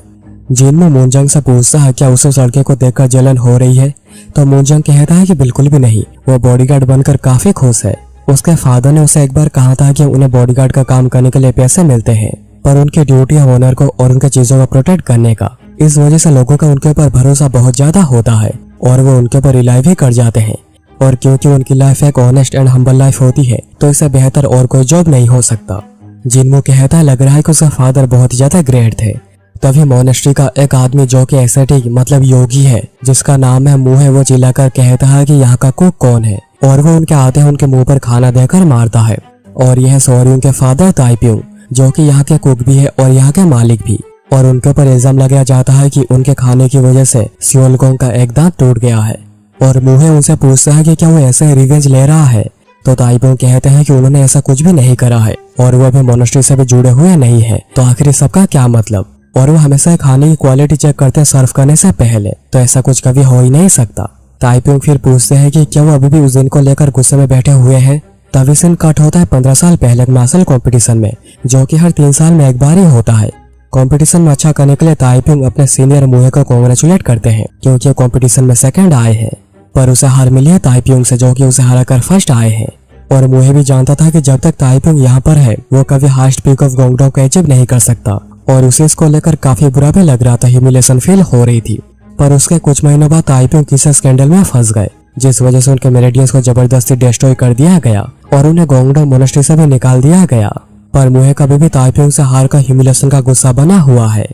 जिनमू मोनजोंग से पूछता है क्या उसे उस लड़के को देखकर जलन हो रही है, तो मोनजोंग कहता है कि बिल्कुल भी नहीं, वो बॉडीगार्ड बनकर काफी खुश है। उसके फादर ने उसे एक बार कहा था कि उन्हें बॉडीगार्ड का काम करने के लिए पैसे मिलते हैं, पर उनकी ड्यूटी है ओनर को और उनके चीजों को प्रोटेक्ट करने का। इस वजह से लोगों का उनके ऊपर भरोसा बहुत ज्यादा होता है और वो उनके ऊपर रिलाई भी कर जाते हैं। और क्योंकि उनकी लाइफ एक ऑनेस्ट एंड हम्बल लाइफ होती है तो इससे बेहतर और कोई जॉब नहीं हो सकता। जिनमू कहता है लग रहा है कि उसका फादर बहुत ज्यादा ग्रेट थे। तभी मोनेस्ट्री का एक आदमी जो कि एसेटिक मतलब योगी है जिसका नाम है मुहे, वो चिल्लाकर कहता है कि यहाँ का कुक कौन है, और वो उनके आते हैं उनके मुंह पर खाना देकर मारता है। और यह सोर्यूंग के फादर ताइप्यूंग जो कि यहाँ के कुक भी है और यहाँ के मालिक भी, और उनके ऊपर इल्जाम लगाया जाता है कि उनके खाने की वजह से सियोलगोंग का एक दांत टूट गया है। और मुहे उनसे पूछता है कि क्या वो ऐसे रिवेंज ले रहा है, तो ताइप्यूंग कहते हैं कि उन्होंने ऐसा कुछ भी नहीं करा है और वो अभी मोनेस्ट्री से भी जुड़े हुए नहीं है, तो आखिर सबका क्या मतलब। और वो हमेशा खाने की क्वालिटी चेक करते हैं सर्व करने से पहले, तो ऐसा कुछ कभी हो ही नहीं सकता। ताइप्यूंग फिर पूछते हैं कि क्या वो अभी भी उस दिन को लेकर गुस्से में बैठे हुए हैं। तभी सीन कट होता है 15 साल पहले मार्शल कंपटीशन में, जो कि हर 3 साल में एक बार ही होता है। कंपटीशन में अच्छा करने के लिए ताइप्यूंग अपने सीनियर मुहे को कांग्रेचुलेट करते हैं क्योंकि वो कंपटीशन में सेकंड आए हैं, पर उसे हार मिली है ताइप्यूंग से जो कि उसे हराकर फर्स्ट आए हैं। और मुहे भी जानता था कि जब तक ताइप्यूंग यहाँ पर है वो कभी हाईएस्ट पीक ऑफ गोंगडोंग को अचीव नहीं कर सकता, और उसे इसको लेकर काफी बुरा भी लग रहा था, ह्यूमिलेशन फील हो रही थी। पर उसके कुछ महीनों बाद ताइप्यूंग किसी स्कैंडल में फंस गए जिस वजह से उनके मेरेडियंस को जबरदस्ती डिस्ट्रॉय कर दिया गया और उन्हें गोंगडोंग मोनेस्ट्री से भी निकाल दिया गया। पर मुहे कभी भी ताइप्यूंग से हार का ह्यूमिलेशन का गुस्सा बना हुआ है।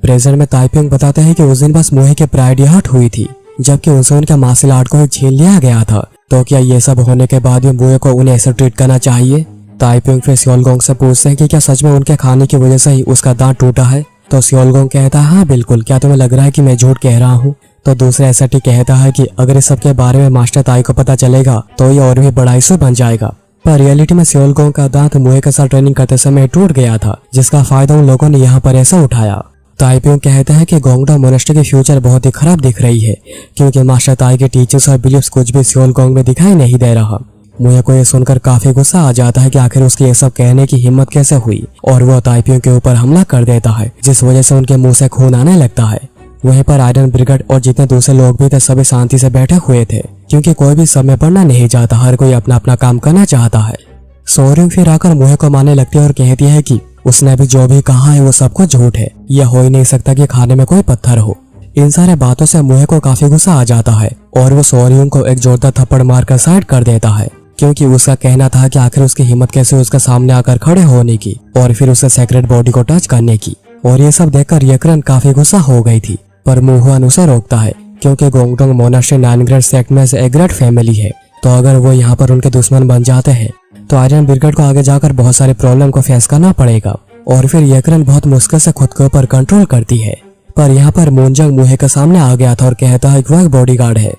प्रेजेंट में ताइप्यूंग बताते हैं कि उस दिन बस मुहे की प्राइड हर्ट हुई थी, जबकि उनसे उनके मार्शल आर्ट को छीन लिया गया था। तो क्या ये सब होने के बाद भी मुहे को उन्हें ऐसे ट्रीट करना चाहिए। ताइप्यूंग फिर सियोलगोंग से पूछते हैं कि क्या सच में उनके खाने की वजह से ही उसका दांत टूटा है। तो सियोलगोंग कहता है हाँ बिल्कुल, क्या तुम्हें लग रहा है कि मैं झूठ कह रहा हूँ। तो दूसरा एसेटी कहता है कि अगर इस सब के बारे में मास्टर ताई को पता चलेगा तो ये और भी बड़ा इशू बन जाएगा। पर रियलिटी में सियोलगोंग का दांत मुहे के साथ ट्रेनिंग करते समय टूट गया था, जिसका फायदा उन लोगों ने यहाँ पर ऐसा उठाया। ताइप्यूंग कहते हैं कि गोंगडोंग मोनेस्ट्री की फ्यूचर बहुत ही खराब दिख रही है क्योंकि मास्टर ताई के टीचर्स और बिलीफ्स कुछ भी सियोलगोंग में दिखाई नहीं दे रहा। मुहे को ये सुनकर काफी गुस्सा आ जाता है कि आखिर उसकी ये सब कहने की हिम्मत कैसे हुई, और वो ताइप्यूंग के ऊपर हमला कर देता है जिस वजह से उनके मुंह से खून आने लगता है। वहीं पर आयरन ब्रिगेड और जितने दूसरे लोग भी थे सभी शांति से बैठे हुए थे क्योंकि कोई भी समय पढ़ना नहीं चाहता, हर कोई अपना अपना काम करना चाहता है। सोर्यूंग फिर आकर मुहे को मारने लगती है और कहती है कि उसने भी जो भी कहा है वो सब कुछ झूठ है, यह हो ही नहीं सकता कि खाने में कोई पत्थर हो। इन सारे बातों से मुहे को काफी गुस्सा आ जाता है और वो सोर्यूंग को एक जोरदार थप्पड़ मारकर साइड कर देता है क्योंकि उसका कहना था कि आखिर उसकी हिम्मत कैसे उसके सामने आकर खड़े होने की और फिर उसके सेक्रेट बॉडी को टच करने की। और ये सब देखकर यकरन काफी गुस्सा हो गई थी, पर मुहुआन उसे रोकता है क्योंकि गोंगडोंग मोनेस्ट्री 9 ग्रेड सेक्ट में से एक ग्रेड फैमिली है, तो अगर वो यहाँ पर उनके दुश्मन बन जाते हैं तो आयरन ब्रिगेड को आगे जाकर बहुत सारे प्रॉब्लम को फेस करना पड़ेगा। और फिर यकरन बहुत मुश्किल से खुद के ऊपर कंट्रोल करती है। पर यहाँ पर मूनजंग मुहे के सामने आ गया था और कहता है कि वह एक बॉडीगार्ड है।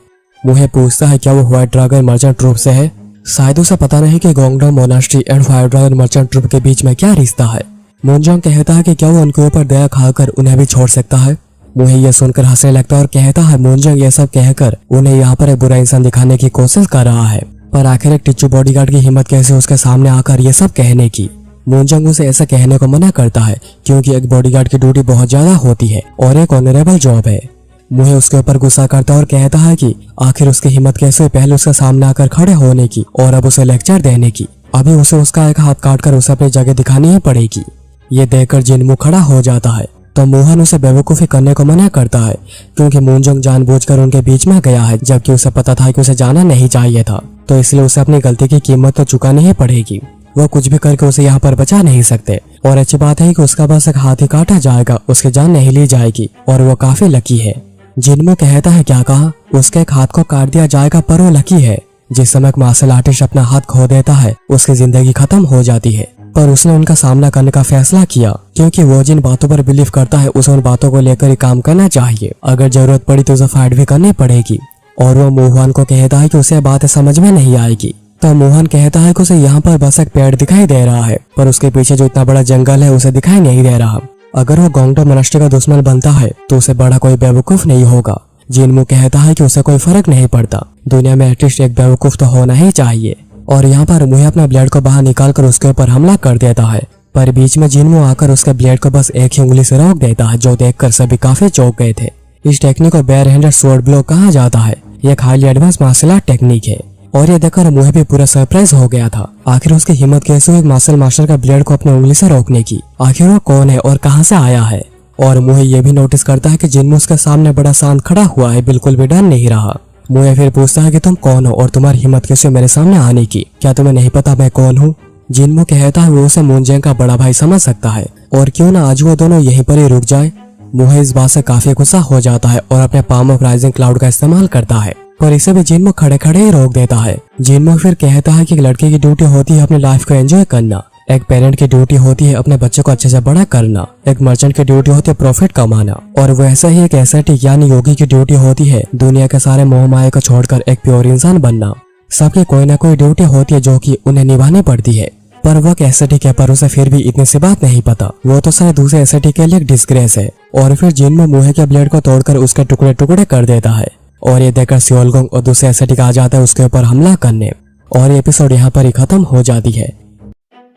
मुहे पूछता है क्या वो व्हाइट ड्रैगन मर्चेंट ट्रूप से है। शायद उसे पता नहीं कि गोंगडोंग monastery and white dragon merchant troupe के बीच में क्या रिश्ता है। मूनजंग कहता है कि क्या वो उनके ऊपर दया खाकर उन्हें भी छोड़ सकता है। मुहे ये सुनकर हंसने लगता है और कहता है मूनजंग ये सब कहकर उन्हें यहाँ पर एक बुरा इंसान दिखाने की कोशिश कर रहा है, पर आखिर एक टिच्चू बॉडीगार्ड की हिम्मत कैसे उसके सामने आकर ये सब कहने की। मूनजंग उसे ऐसा कहने को मना करता है क्योंकि एक बॉडीगार्ड की ड्यूटी बहुत ज्यादा होती है और एक ऑनरेबल जॉब है। मुहे उसके ऊपर गुस्सा करता है और कहता है कि आखिर उसकी हिम्मत कैसे पहले उसके सामने आकर खड़े होने की और अब उसे लेक्चर देने की। अभी उसे उसका एक हाथ काटकर उसे अपनी जगह दिखानी ही पड़ेगी। ये देखकर जिनमू खड़ा हो जाता है तो मोहन उसे बेवकूफी करने को मना करता है क्योंकि मूनजंग जानबूझकर उनके बीच में गया है, जबकि उसे पता था कि उसे जाना नहीं चाहिए था, तो इसलिए उसे अपनी गलती की कीमत तो चुकानी ही पड़ेगी। वो कुछ भी करके उसे यहाँ पर बचा नहीं सकते और अच्छी बात है कि उसका बस एक हाथ ही काटा जाएगा, उसकी जान नहीं ली जाएगी और वो काफी लकी है। जिनमू कहता है क्या कहा, उसके एक हाथ को काट दिया जाएगा पर वो लकी है। जिस समय एक मार्शल आर्टिस्ट अपना हाथ खो देता है उसकी जिंदगी खत्म हो जाती है, पर उसने उनका सामना करने का फैसला किया क्योंकि वो जिन बातों पर बिलीव करता है उसे उन बातों को लेकर ही काम करना चाहिए। अगर जरूरत पड़ी तो उसे फाइट भी करनी पड़ेगी। और वो मोहन को कहता है कि उसे बातें समझ में नहीं आएगी, तो मोहन कहता है कि उसे यहाँ पर बस एक पेड़ दिखाई दे रहा है पर उसके पीछे जो इतना बड़ा जंगल है उसे दिखाई नहीं दे रहा। अगर वो गोंगडोंग मोनेस्ट्री का दुश्मन बनता है तो उसे बड़ा कोई बेवकूफ नहीं होगा। जिनमू कहता है कि उसे कोई फर्क नहीं पड़ता, दुनिया में एटलीस्ट एक बेवकूफ तो होना ही चाहिए। और यहाँ पर मुहे अपना ब्लेड को बाहर निकालकर उसके ऊपर हमला कर देता है, पर बीच में जिनमू आकर उसके ब्लेड को बस एक ही उंगली से रोक देता है, जो देखकर सभी काफी चौंक गए थे। इस टेक्निक को बेयर हैंडेड स्वॉर्ड ब्लो कहा जाता है। ये एक highly advance martial art technique है और ये देखकर मुहे भी पूरा सरप्राइज हो गया था। आखिर उसकी हिम्मत कैसे हुई मार्शल मास्टर का ब्लेड को अपनी उंगली से रोकने की। आखिर वो कौन है और कहाँ से आया है। और मुहे ये भी नोटिस करता है कि जिनमू उसके सामने बड़ा शांत खड़ा हुआ है, बिल्कुल भी डर नहीं रहा। मुहे फिर पूछता है कि तुम कौन हो और तुम्हारी हिम्मत कैसे मेरे सामने आने की, क्या तुम्हें नहीं पता मैं कौन हूँ। जिनमो कहता है वो उसे मूनजेंग का बड़ा भाई समझ सकता है और क्यों ना आज वो दोनों यहीं पर ही रुक जाए। मुहे इस बात से काफी गुस्सा हो जाता है और अपने पाम ऑफ राइजिंग क्लाउड का इस्तेमाल करता है, पर इसे भी जिनमो खड़े खड़े ही रोक देता है। जिनमो फिर कहता है कि एक लड़के की ड्यूटी होती है अपनी लाइफ को एंजॉय करना, एक पेरेंट की ड्यूटी होती है अपने बच्चे को अच्छे से बड़ा करना, एक मर्चेंट की ड्यूटी होती है प्रॉफिट कमाना, और वैसे ही एक एसेटिक यानी योगी की ड्यूटी होती है दुनिया के सारे मोह माया को छोड़कर एक प्योर इंसान बनना। सबकी कोई ना कोई ड्यूटी होती है जो कि उन्हें निभानी पड़ती है, पर वो एसेटिक है पर उसे फिर भी इतनी सी बात नहीं पता। वो तो सारे दूसरे एसेटिक के लिए एक डिस्ग्रेस है। और फिर जिनमो मुहे के ब्लेड को तोड़कर उसके टुकड़े टुकड़े कर देता है और ये देखकर सियोलगोंग और दूसरे एसेटिक आ जाता है उसके ऊपर हमला करने, और ये एपिसोड यहाँ पर ही खत्म हो जाती है।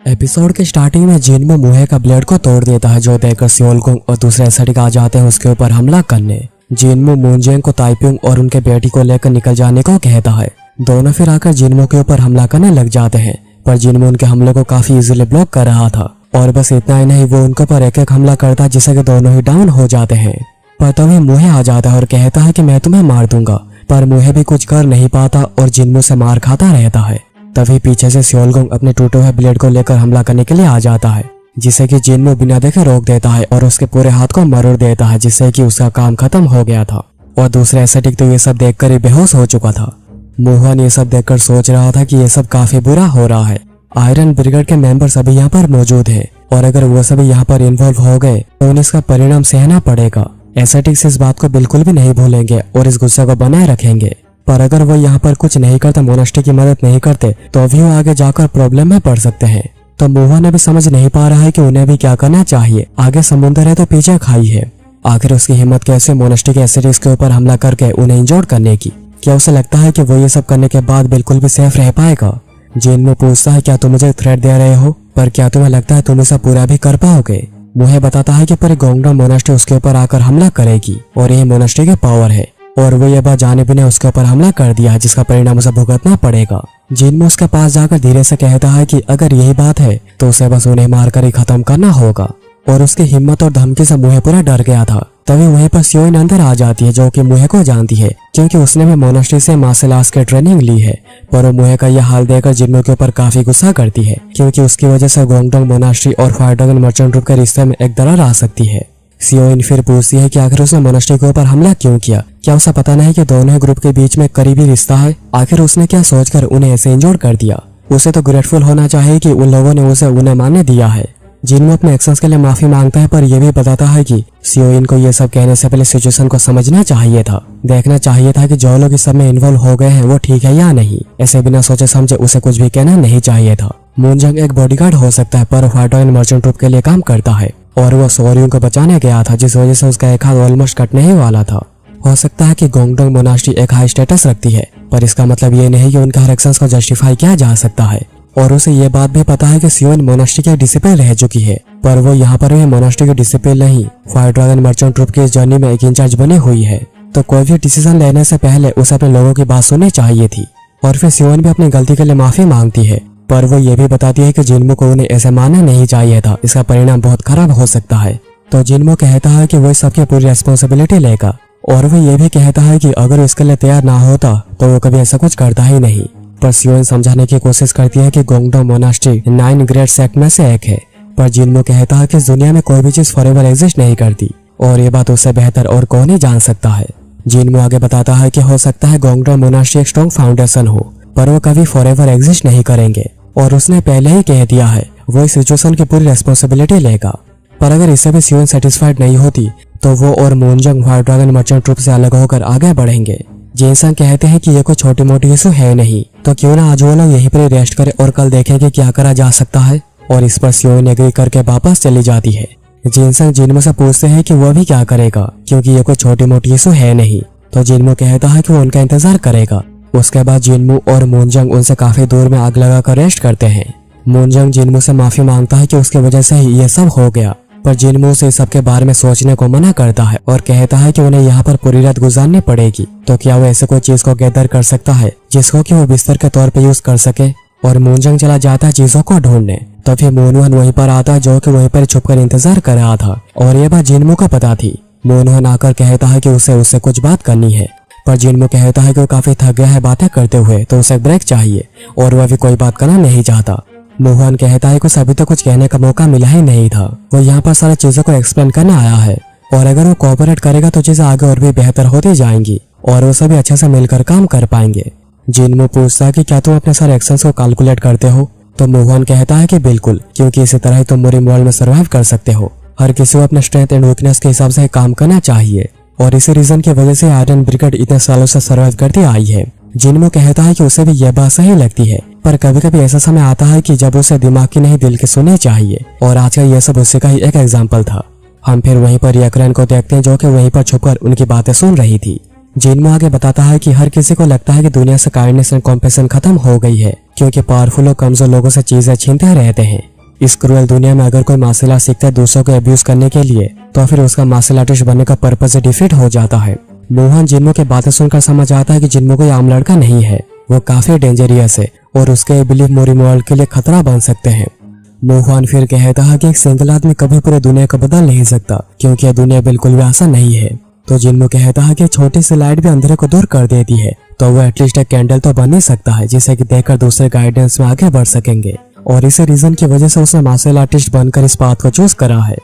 एपिसोड के स्टार्टिंग में जिनमो मुहे का ब्लेड को तोड़ देता है, जो देखकर सियोलगोंग और दूसरे एसेटिक आ जाते हैं उसके ऊपर हमला करने। जिनमो मूनजेंग को ताइपिंग और उनके बेटी को लेकर निकल जाने को कहता है। दोनों फिर आकर जिनमो के ऊपर हमला करने लग जाते हैं, पर जिनमो उनके हमले को काफी इजीली ब्लॉक कर रहा था। और बस इतना ही नहीं, वो उनके ऊपर एक एक हमला करता जिससे कि दोनों ही डाउन हो जाते हैं। पर तभी मुहे आ जाता है और कहता है कि मैं तुम्हें मार दूंगा, पर मुहे भी कुछ कर नहीं पाता और जिनमो से मार खाता रहता है। तभी पीछे से सियोलगोंग अपने टूटे हुए ब्लेड को लेकर हमला करने के लिए आ जाता है, जिसे कि जिनमो बिना देखे रोक देता है और उसके पूरे हाथ को मरोड़ देता है, जिससे कि उसका काम खत्म हो गया था। और दूसरे एसेटिक तो ये सब देखकर ही बेहोश हो चुका था। मोहन ये सब देखकर सोच रहा था कि ये सब काफी बुरा हो रहा है। आयरन ब्रिगेड के मेंबर सभी यहाँ पर मौजूद हैं और अगर वो सभी यहाँ पर इन्वॉल्व हो गए तो उन्हें इसका परिणाम सहना पड़ेगा। एसेटिक्स इस बात को बिल्कुल भी नहीं भूलेंगे और इस गुस्से को बनाए रखेंगे, पर अगर वो यहाँ पर कुछ नहीं करते, मोनास्ट्री की मदद नहीं करते, तो भी वो आगे जाकर प्रॉब्लम में पड़ सकते हैं। तो मोहन अभी समझ नहीं पा रहा है कि उन्हें भी क्या करना चाहिए। आगे समुद्र है तो पीछे खाई है। आखिर उसकी हिम्मत कैसे मोनास्ट्री के एसेटिक्स के ऊपर हमला करके उन्हें इंजोर्ड करने की? क्या उसे लगता है कि वो ये सब करने के बाद बिल्कुल भी सेफ रह पाएगा? जिनमो पूछता है क्या तुम मुझे थ्रेट दे रहे हो, पर क्या तुम्हें लगता है तुम इसे पूरा भी कर पाओगे? मुहे बताता है कि पूरी गोंगडोंग मोनास्ट्री उसके ऊपर आकर हमला करेगी और यह मोनास्ट्री के पावर है, और वो ये बात जाने बिना उसके ऊपर हमला कर दिया है, जिसका परिणाम उसे भुगतना पड़ेगा। जिनमो उसके पास जाकर धीरे से कहता है कि अगर यही बात है तो उसे बस उन्हें मारकर ही खत्म करना होगा, और उसकी हिम्मत और धमकी से मुहे पूरा डर गया था। तभी वहीं पर सियोइन अंदर आ जाती है, जो कि मुहे को जानती है क्योंकि उसने भी मोनास्ट्री से मार्शल आर्ट्स की ट्रेनिंग ली है। पर वो मुहे का यह हाल देखकर जिनमो के ऊपर काफी गुस्सा करती है, क्योंकि उसकी वजह से गोंगडोंग मोनास्ट्री और फायर ड्रैगन मर्चेंट ग्रुप के रिश्ते में एक दरार आ सकती है। सियोइन फिर पूछती है कि आखिर उसने मोनास्ट्री के ऊपर हमला क्यों किया? क्या उसे पता नहीं कि दोनों ही ग्रुप के बीच में करीबी रिश्ता है? आखिर उसने क्या सोचकर उन्हें ऐसे इंजोर्ड कर दिया? उसे तो ग्रेटफुल होना चाहिए कि उन लोगों ने उसे उन्हें मानने दिया है। जिनमो अपने एक्शंस के लिए माफी मांगता है, पर यह भी बताता है कि सियोइन को यह सब कहने से पहले सिचुएशन को समझना चाहिए था, देखना चाहिए था कि जो लोग इस सब में इन्वॉल्व हो गए हैं वो ठीक है या नहीं। ऐसे बिना सोचे समझे उसे कुछ भी कहना नहीं चाहिए था। मूनजेंग एक बॉडीगार्ड हो सकता है, पर फायर ड्रैगन मर्चेंट ग्रुप के लिए काम करता है और वो सोरियों को बचाने गया था, जिस वजह से उसका एक हाथ ऑलमोस्ट कटने ही वाला था। हो सकता है कि गोंगडोंग मोनास्ट्री एक हाई स्टेटस रखती है, पर इसका मतलब ये नहीं कि उनके हर एक्शंस को जस्टिफाई किया जा सकता है। और उसे ये बात भी पता है कि सियोइन मोनास्ट्री की डिसिप्लिन रह चुकी है, पर वो यहाँ पर भी मोनास्ट्री की डिसिप्लिन नहीं, फायर ड्रैगन मर्चेंट ग्रुप की इस जर्नी में एक इंचार्ज बनी हुई है। तो कोई भी डिसीजन लेने से पहले उसे अपने लोगों की बात सुननी चाहिए थी। और फिर सियोइन भी अपनी गलती के लिए माफी मांगती है, पर वो ये भी बताती है कि जिनमो को उन्हें ऐसे मानना नहीं चाहिए था, इसका परिणाम बहुत खराब हो सकता है। तो जिनमो कहता है कि वो सबकी पूरी रेस्पॉन्सिबिलिटी लेगा, और वो ये भी कहता है कि अगर इसके लिए तैयार ना होता तो वो कभी ऐसा कुछ करता ही नहीं। पर सियोइन समझाने की कोशिश करती है कि गोंगडोंग मोनास्ट्री 9 ग्रेट सेक्ट में से एक है, पर जिनमो कहता है कि इस दुनिया में कोई भी चीज फॉरएवर एग्जिस्ट नहीं करती, और ये बात उससे बेहतर और कौन ही जान सकता है। जिनमो आगे बताता है कि हो सकता है गोंगडोंग मोनास्ट्री एक स्ट्रॉन्ग फाउंडेशन हो, पर वो कभी फॉरएवर एग्जिस्ट नहीं करेंगे, और उसने पहले ही कह दिया है वो इस सिचुएशन की पूरी रेस्पॉन्सिबिलिटी लेगा। पर अगर इससे भी सियोइन सेटिस्फाइड नहीं होती तो वो और मूनजेंग फायर ड्रैगन मर्चेंट ग्रुप से अलग होकर आगे बढ़ेंगे। जेसन कहते हैं कि ये कोई छोटी मोटी इशू है नहीं, तो क्यों ना आज वो लोग यहीं पर रेस्ट करें और कल देखें कि क्या करा जा सकता है। और इस पर सियोइन एग्री करके वापस चली जाती है। जेसन जिनमो से पूछते हैं कि वो भी क्या करेगा, क्योंकि ये कोई छोटी मोटी इशू है नहीं। तो जिनमो कहता है कि वो उनका इंतजार करेगा। उसके बाद जिनमो और मूनजेंग उनसे काफी दूर में आग लगाकर रेस्ट करते हैं। मूनजेंग जिनमो से माफी मांगता है कि उसकी वजह से ही ये सब हो गया, पर जिनमो से सब के बारे में सोचने को मना करता है और कहता है कि उन्हें यहाँ पर पूरी रात गुजारनी पड़ेगी। तो क्या वो ऐसे कोई चीज को गैदर कर सकता है जिसको कि वो बिस्तर के तौर पे यूज कर सके। और मूनजेंग चला जाता है चीजों को ढूंढने। तभी मूनवन वहीं पर आता है, जो कि वहीं पर छुपकर इंतजार कर रहा था, और ये बात जिनमो को पता थी। मूनवन आकर कहता है कि उसे उससे कुछ बात करनी है, पर जिनमो कहता है कि वो काफी थक गया है बातें करते हुए, तो उसे ब्रेक चाहिए और वह भी कोई बात करना नहीं चाहता। मोहन कहता है कि उसे अभी तक कुछ कहने का मौका मिला ही नहीं था, वो यहाँ पर सारी चीजों को एक्सप्लेन करने आया है और अगर वो कोऑपरेट करेगा तो चीजें आगे और भी बेहतर होती जाएंगी और वो सभी अच्छे से मिलकर काम कर पाएंगे। जिनमो पूछता है कि क्या तुम अपने सारे एक्शंस को कैलकुलेट करते हो, तो मोहन कहता है कि बिल्कुल, क्योंकि इसी तरह ही तुम मुरीम वर्ल्ड में सर्वाइव कर सकते हो। हर किसी को अपने स्ट्रेंथ एंड वीकनेस के हिसाब से काम करना चाहिए और इसी रीजन की वजह से आयरन ब्रिगेड इतने सालों से सर्वाइव करती आई है। जिनमो कहता है कि उसे भी यह बात सही लगती है, पर कभी कभी ऐसा समय आता है कि जब उसे दिमाग की नहीं दिल की सुननी चाहिए और आज का यह सब उसी का ही एक एग्जाम्पल था। हम फिर वहीं पर यकरन को देखते हैं जो कि वहीं पर छुपकर उनकी बातें सुन रही थी। जिनमो आगे बताता है कि हर किसी को लगता है कि दुनिया से काइंडनेस एंड कॉम्पेशन खत्म हो गई है, क्योंकि पावरफुल और कमजोर लोगों से चीजें छीनते रहते हैं। इस क्रूअल दुनिया में अगर कोई मार्शल आर्ट सीखता है दूसरों को अब्यूज करने के लिए, तो फिर उसका मार्शल आर्टिस्ट बनने का पर्पस डिफीट हो जाता है। मोहन जिनमो की बातें सुनकर समझ आता है कि जिनमो कोई आम लड़का नहीं है, वो काफी डेंजरियस है और उसके बिलीफ मुरीम वर्ल्ड के लिए खतरा बन सकते हैं। मोहन फिर कहता है कि एक सिंगल आदमी कभी पूरी दुनिया को बदल नहीं सकता, क्योंकि यह दुनिया बिल्कुल भी आसान नहीं है। तो जिनमो कहता है कि छोटी सी लाइट भी अंधेरे को दूर कर देती है, तो वो एटलीस्ट एक कैंडल तो बन ही सकता है जिसे कि देखकर दूसरे गाइडेंस में आगे बढ़ सकेंगे और इसी रीजन की वजह से उसने मार्शल आर्टिस्ट बनकर इस बात को चूज करा है।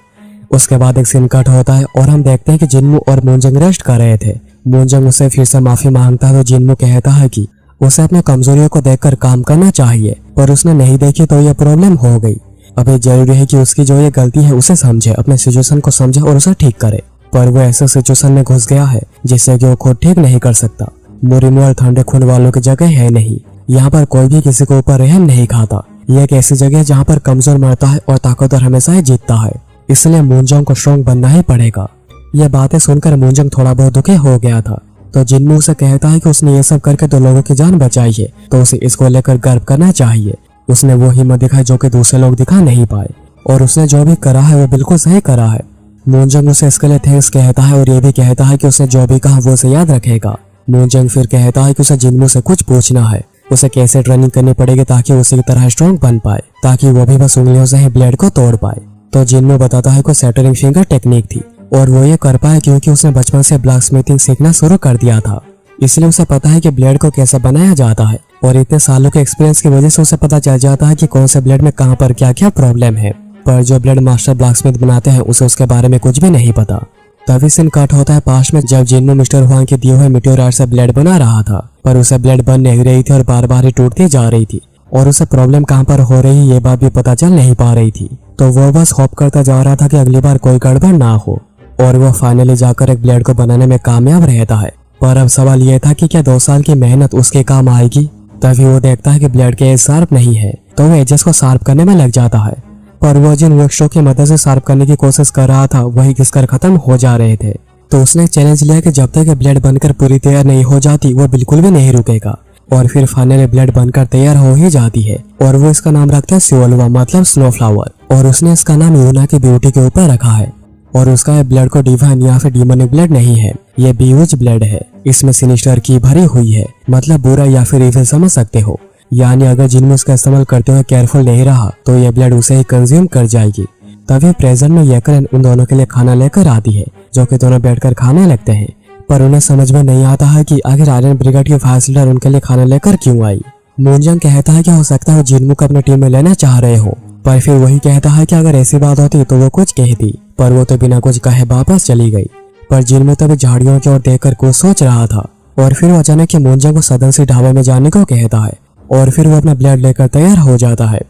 उसके बाद एक सीन कट होता है और हम देखते हैं कि जिनमो और मूनजंग रेस्ट कर रहे थे। मूनजंग उसे फिर से माफी मांगता है तो जिनमो कहता है कि उसे अपने कमजोरियों को देखकर काम करना चाहिए, पर उसने नहीं देखी तो यह प्रॉब्लम हो गई। अभी जरूरी है कि उसकी जो ये गलती है उसे समझे, अपने सिचुएशन को समझे और उसे ठीक करे, पर वो ऐसे सिचुएशन में घुस गया है जिससे कि वो खुद ठीक नहीं कर सकता। मुरीम वर्ल्ड ठंडे खून वालों की जगह है नहीं, यहाँ पर कोई भी किसी के ऊपर रहम नहीं खाता। ये एक ऐसी जगह है जहाँ पर कमजोर मरता है और ताकतवर हमेशा ही जीतता है, इसलिए मूनजंग को स्ट्रॉन्ग बनना ही पड़ेगा। ये बातें सुनकर मूनजंग थोड़ा बहुत दुखी हो गया था, तो जिनमो उसे कहता है कि उसने ये सब करके 2 लोगों की जान बचाई है, तो उसे इसको लेकर गर्व करना चाहिए। उसने वो हिम्मत दिखाई जो कि दूसरे लोग दिखा नहीं पाए और उसने जो भी करा है वो बिल्कुल सही करा है। मूनजंग उसे इसके लिए थैंक्स कहता है और ये भी कहता है कि उसने जो भी कहा वो उसे याद रखेगा। मूनजंग फिर कहता है कि उसे जिनमो से कुछ पूछना है, उसे कैसे ट्रेनिंग करनी पड़ेगी ताकि उसी की तरह स्ट्रॉन्ग बन पाए, ताकि वो भी बस उंगलियों से ही ब्लेड को तोड़ पाए। तो जिनमो बताता है कि सैटरिंग फिंगर टेक्निक थी और वो ये कर पाए क्योंकि उसने बचपन से ब्लैक स्मिथिंग सीखना शुरू कर दिया था, इसलिए उसे पता है कि ब्लेड को कैसे बनाया जाता है और इतने सालों के एक्सपीरियंस की वजह से उसे पता चल जाता है कि कौन से ब्लेड में कहाँ पर क्या क्या प्रॉब्लम है। पर जो ब्लेड मास्टर ब्लैक स्मिथ बनाते हैं उसे उसके बारे में कुछ भी नहीं पता। तभी सीन कट होता है पास्ट में, जब जिनमो मिस्टर हुआंग के दिए हुए मेटेओराइट से ब्लेड बना रहा था, पर उसे ब्लेड बन नहीं रही थी और बार बार ही टूटती जा रही थी और उसे प्रॉब्लम कहाँ पर हो रही ये बात भी पता चल नहीं पा रही थी। तो वो बस होप करता जा रहा था कि अगली बार कोई गड़बड़ ना हो और वो फाइनली जाकर एक ब्लेड को बनाने में कामयाब रहता है। पर अब सवाल यह था कि क्या 2 साल की मेहनत उसके काम आएगी। तभी वो देखता है कि ब्लेड के एज शार्प नहीं है, तो वो एजेस को शार्प करने में लग जाता है, पर वो जिन वर्कशॉप की मदद से शार्प करने की कोशिश कर रहा था वही घिसकर खत्म हो जा रहे थे। तो उसने चैलेंज लिया कि जब तक ये ब्लेड बनकर पूरी तैयार नहीं हो जाती वो बिल्कुल भी नहीं रुकेगा और फिर फाइनली ब्लेड बनकर तैयार हो ही जाती है और वो इसका नाम रखता है सियोलवा, मतलब स्नो फ्लावर, और उसने इसका नाम यूना की ब्यूटी के ऊपर रखा है। और उसका ये ब्लेड को डिवाइन या फिर डीमोनिक ब्लेड नहीं है, ये बीवज ब्लेड है। इसमें सिनिस्टर की भरी हुई है, मतलब बुरा या फिर इविल समझ सकते हो। यानी अगर जिनमें उसका इस्तेमाल करते हुए केयरफुल नहीं रहा तो ये ब्लेड उसे ही कंज्यूम कर जाएगी। तभी प्रेजेंट में यकरन उन दोनों के लिए खाना लेकर आती है, जो कि दोनों बैठकर खाने लगते हैं, पर उन्हें समझ में नहीं आता है कि आखिर आयरन ब्रिगेड की फायर लीडर उनके लिए खाना लेकर क्यों आई। मूनजंग कहता है कि हो सकता है जिनमो को अपनी टीम में लेना चाह रहे हो, पर फिर वही कहता है कि अगर ऐसी बात होती तो वो कुछ कहती, पर वो तो बिना कुछ कहे वापस चली गई। पर जिनमो तभी झाड़ियों की ओर देखकर कुछ सोच रहा था और फिर वो अचानक मूनजंग को सदन से ढाबे में जाने को कहता है और फिर वो अपना ब्लेड लेकर तैयार हो जाता है।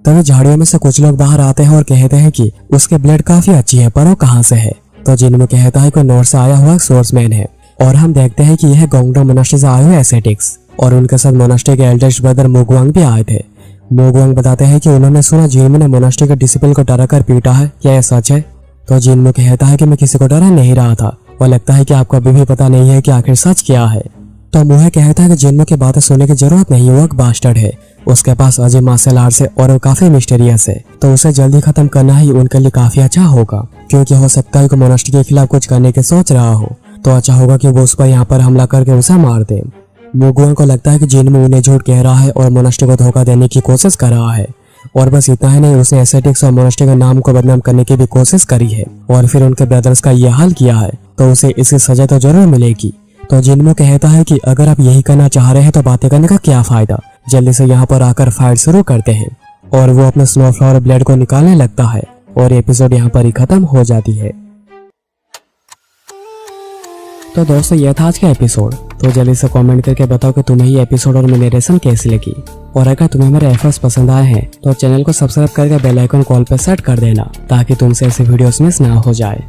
तभी झाड़ियों में से कुछ लोग बाहर आते हैं और कहते हैं कि उसके ब्लेड काफी अच्छी है, पर वो कहाँ से है। तो जिनमो कहता है कि नॉर्थ से आया हुआ सोर्समैन है और हम देखते हैं कि यह गोंगडोंग मोनास्ट्री से आए हुए एसेटिक्स और उनके साथ मोनास्ट्री के एल्डेस्ट ब्रदर मोगवांग भी आए थे। मोगवांग बताते हैं कि उन्होंने सुना जिनमो ने मोनास्ट्री के डिसिपल को डरा कर पीटा है, क्या यह सच है। तो जिनमो कहता है कि मैं किसी को डरा नहीं रहा था और लगता है कि आपको अभी भी पता नहीं है कि आखिर सच क्या है। तो मोहे कहता है कि जिनमो की बातें सुनने की जरूरत नहीं, वो एक बास्टर्ड है, उसके पास अजीब मार्शल आर्ट्स है और वो काफी मिस्टीरियस है, तो उसे जल्दी खत्म करना ही उनके लिए काफी अच्छा होगा, क्योंकि हो सकता है कि मोनास्ट्री के खिलाफ कुछ करने की सोच रहा हो, तो अच्छा होगा कि वो उस पर यहाँ पर हमला करके उसे मार दे। मोगवांग को लगता है कि जिनमो उन्हें झूठ कह रहा है और मोनास्ट्री को धोखा देने की कोशिश कर रहा है, और बस इतना ही नहीं, उसने एसेटिक्स और मोनास्ट्री के नाम को बदनाम करने की भी कोशिश करी है और फिर उनके ब्रदर्स का यह हाल किया है, तो उसे इसकी सजा तो जरूर मिलेगी। तो जिनमो कहता है कि अगर आप यही करना चाह रहे हैं तो बातें करने का क्या फायदा, जल्दी से यहाँ पर आकर फाइट शुरू करते हैं। और वो अपने स्नोफ्लावर ब्लेड को निकालने लगता है और एपिसोड यहाँ पर ही खत्म हो जाती है। तो दोस्तों यह था आज का एपिसोड। तो जल्दी से कमेंट करके बताओ कि तुम्हें ये एपिसोड और नरेशन कैसी लगी। और अगर तुम्हें मेरे एफर्ट्स पसंद आए हैं तो चैनल को सब्सक्राइब करके बेल आइकन कॉल पे सेट कर देना ताकि तुमसे ऐसे वीडियोस मिस ना हो जाए।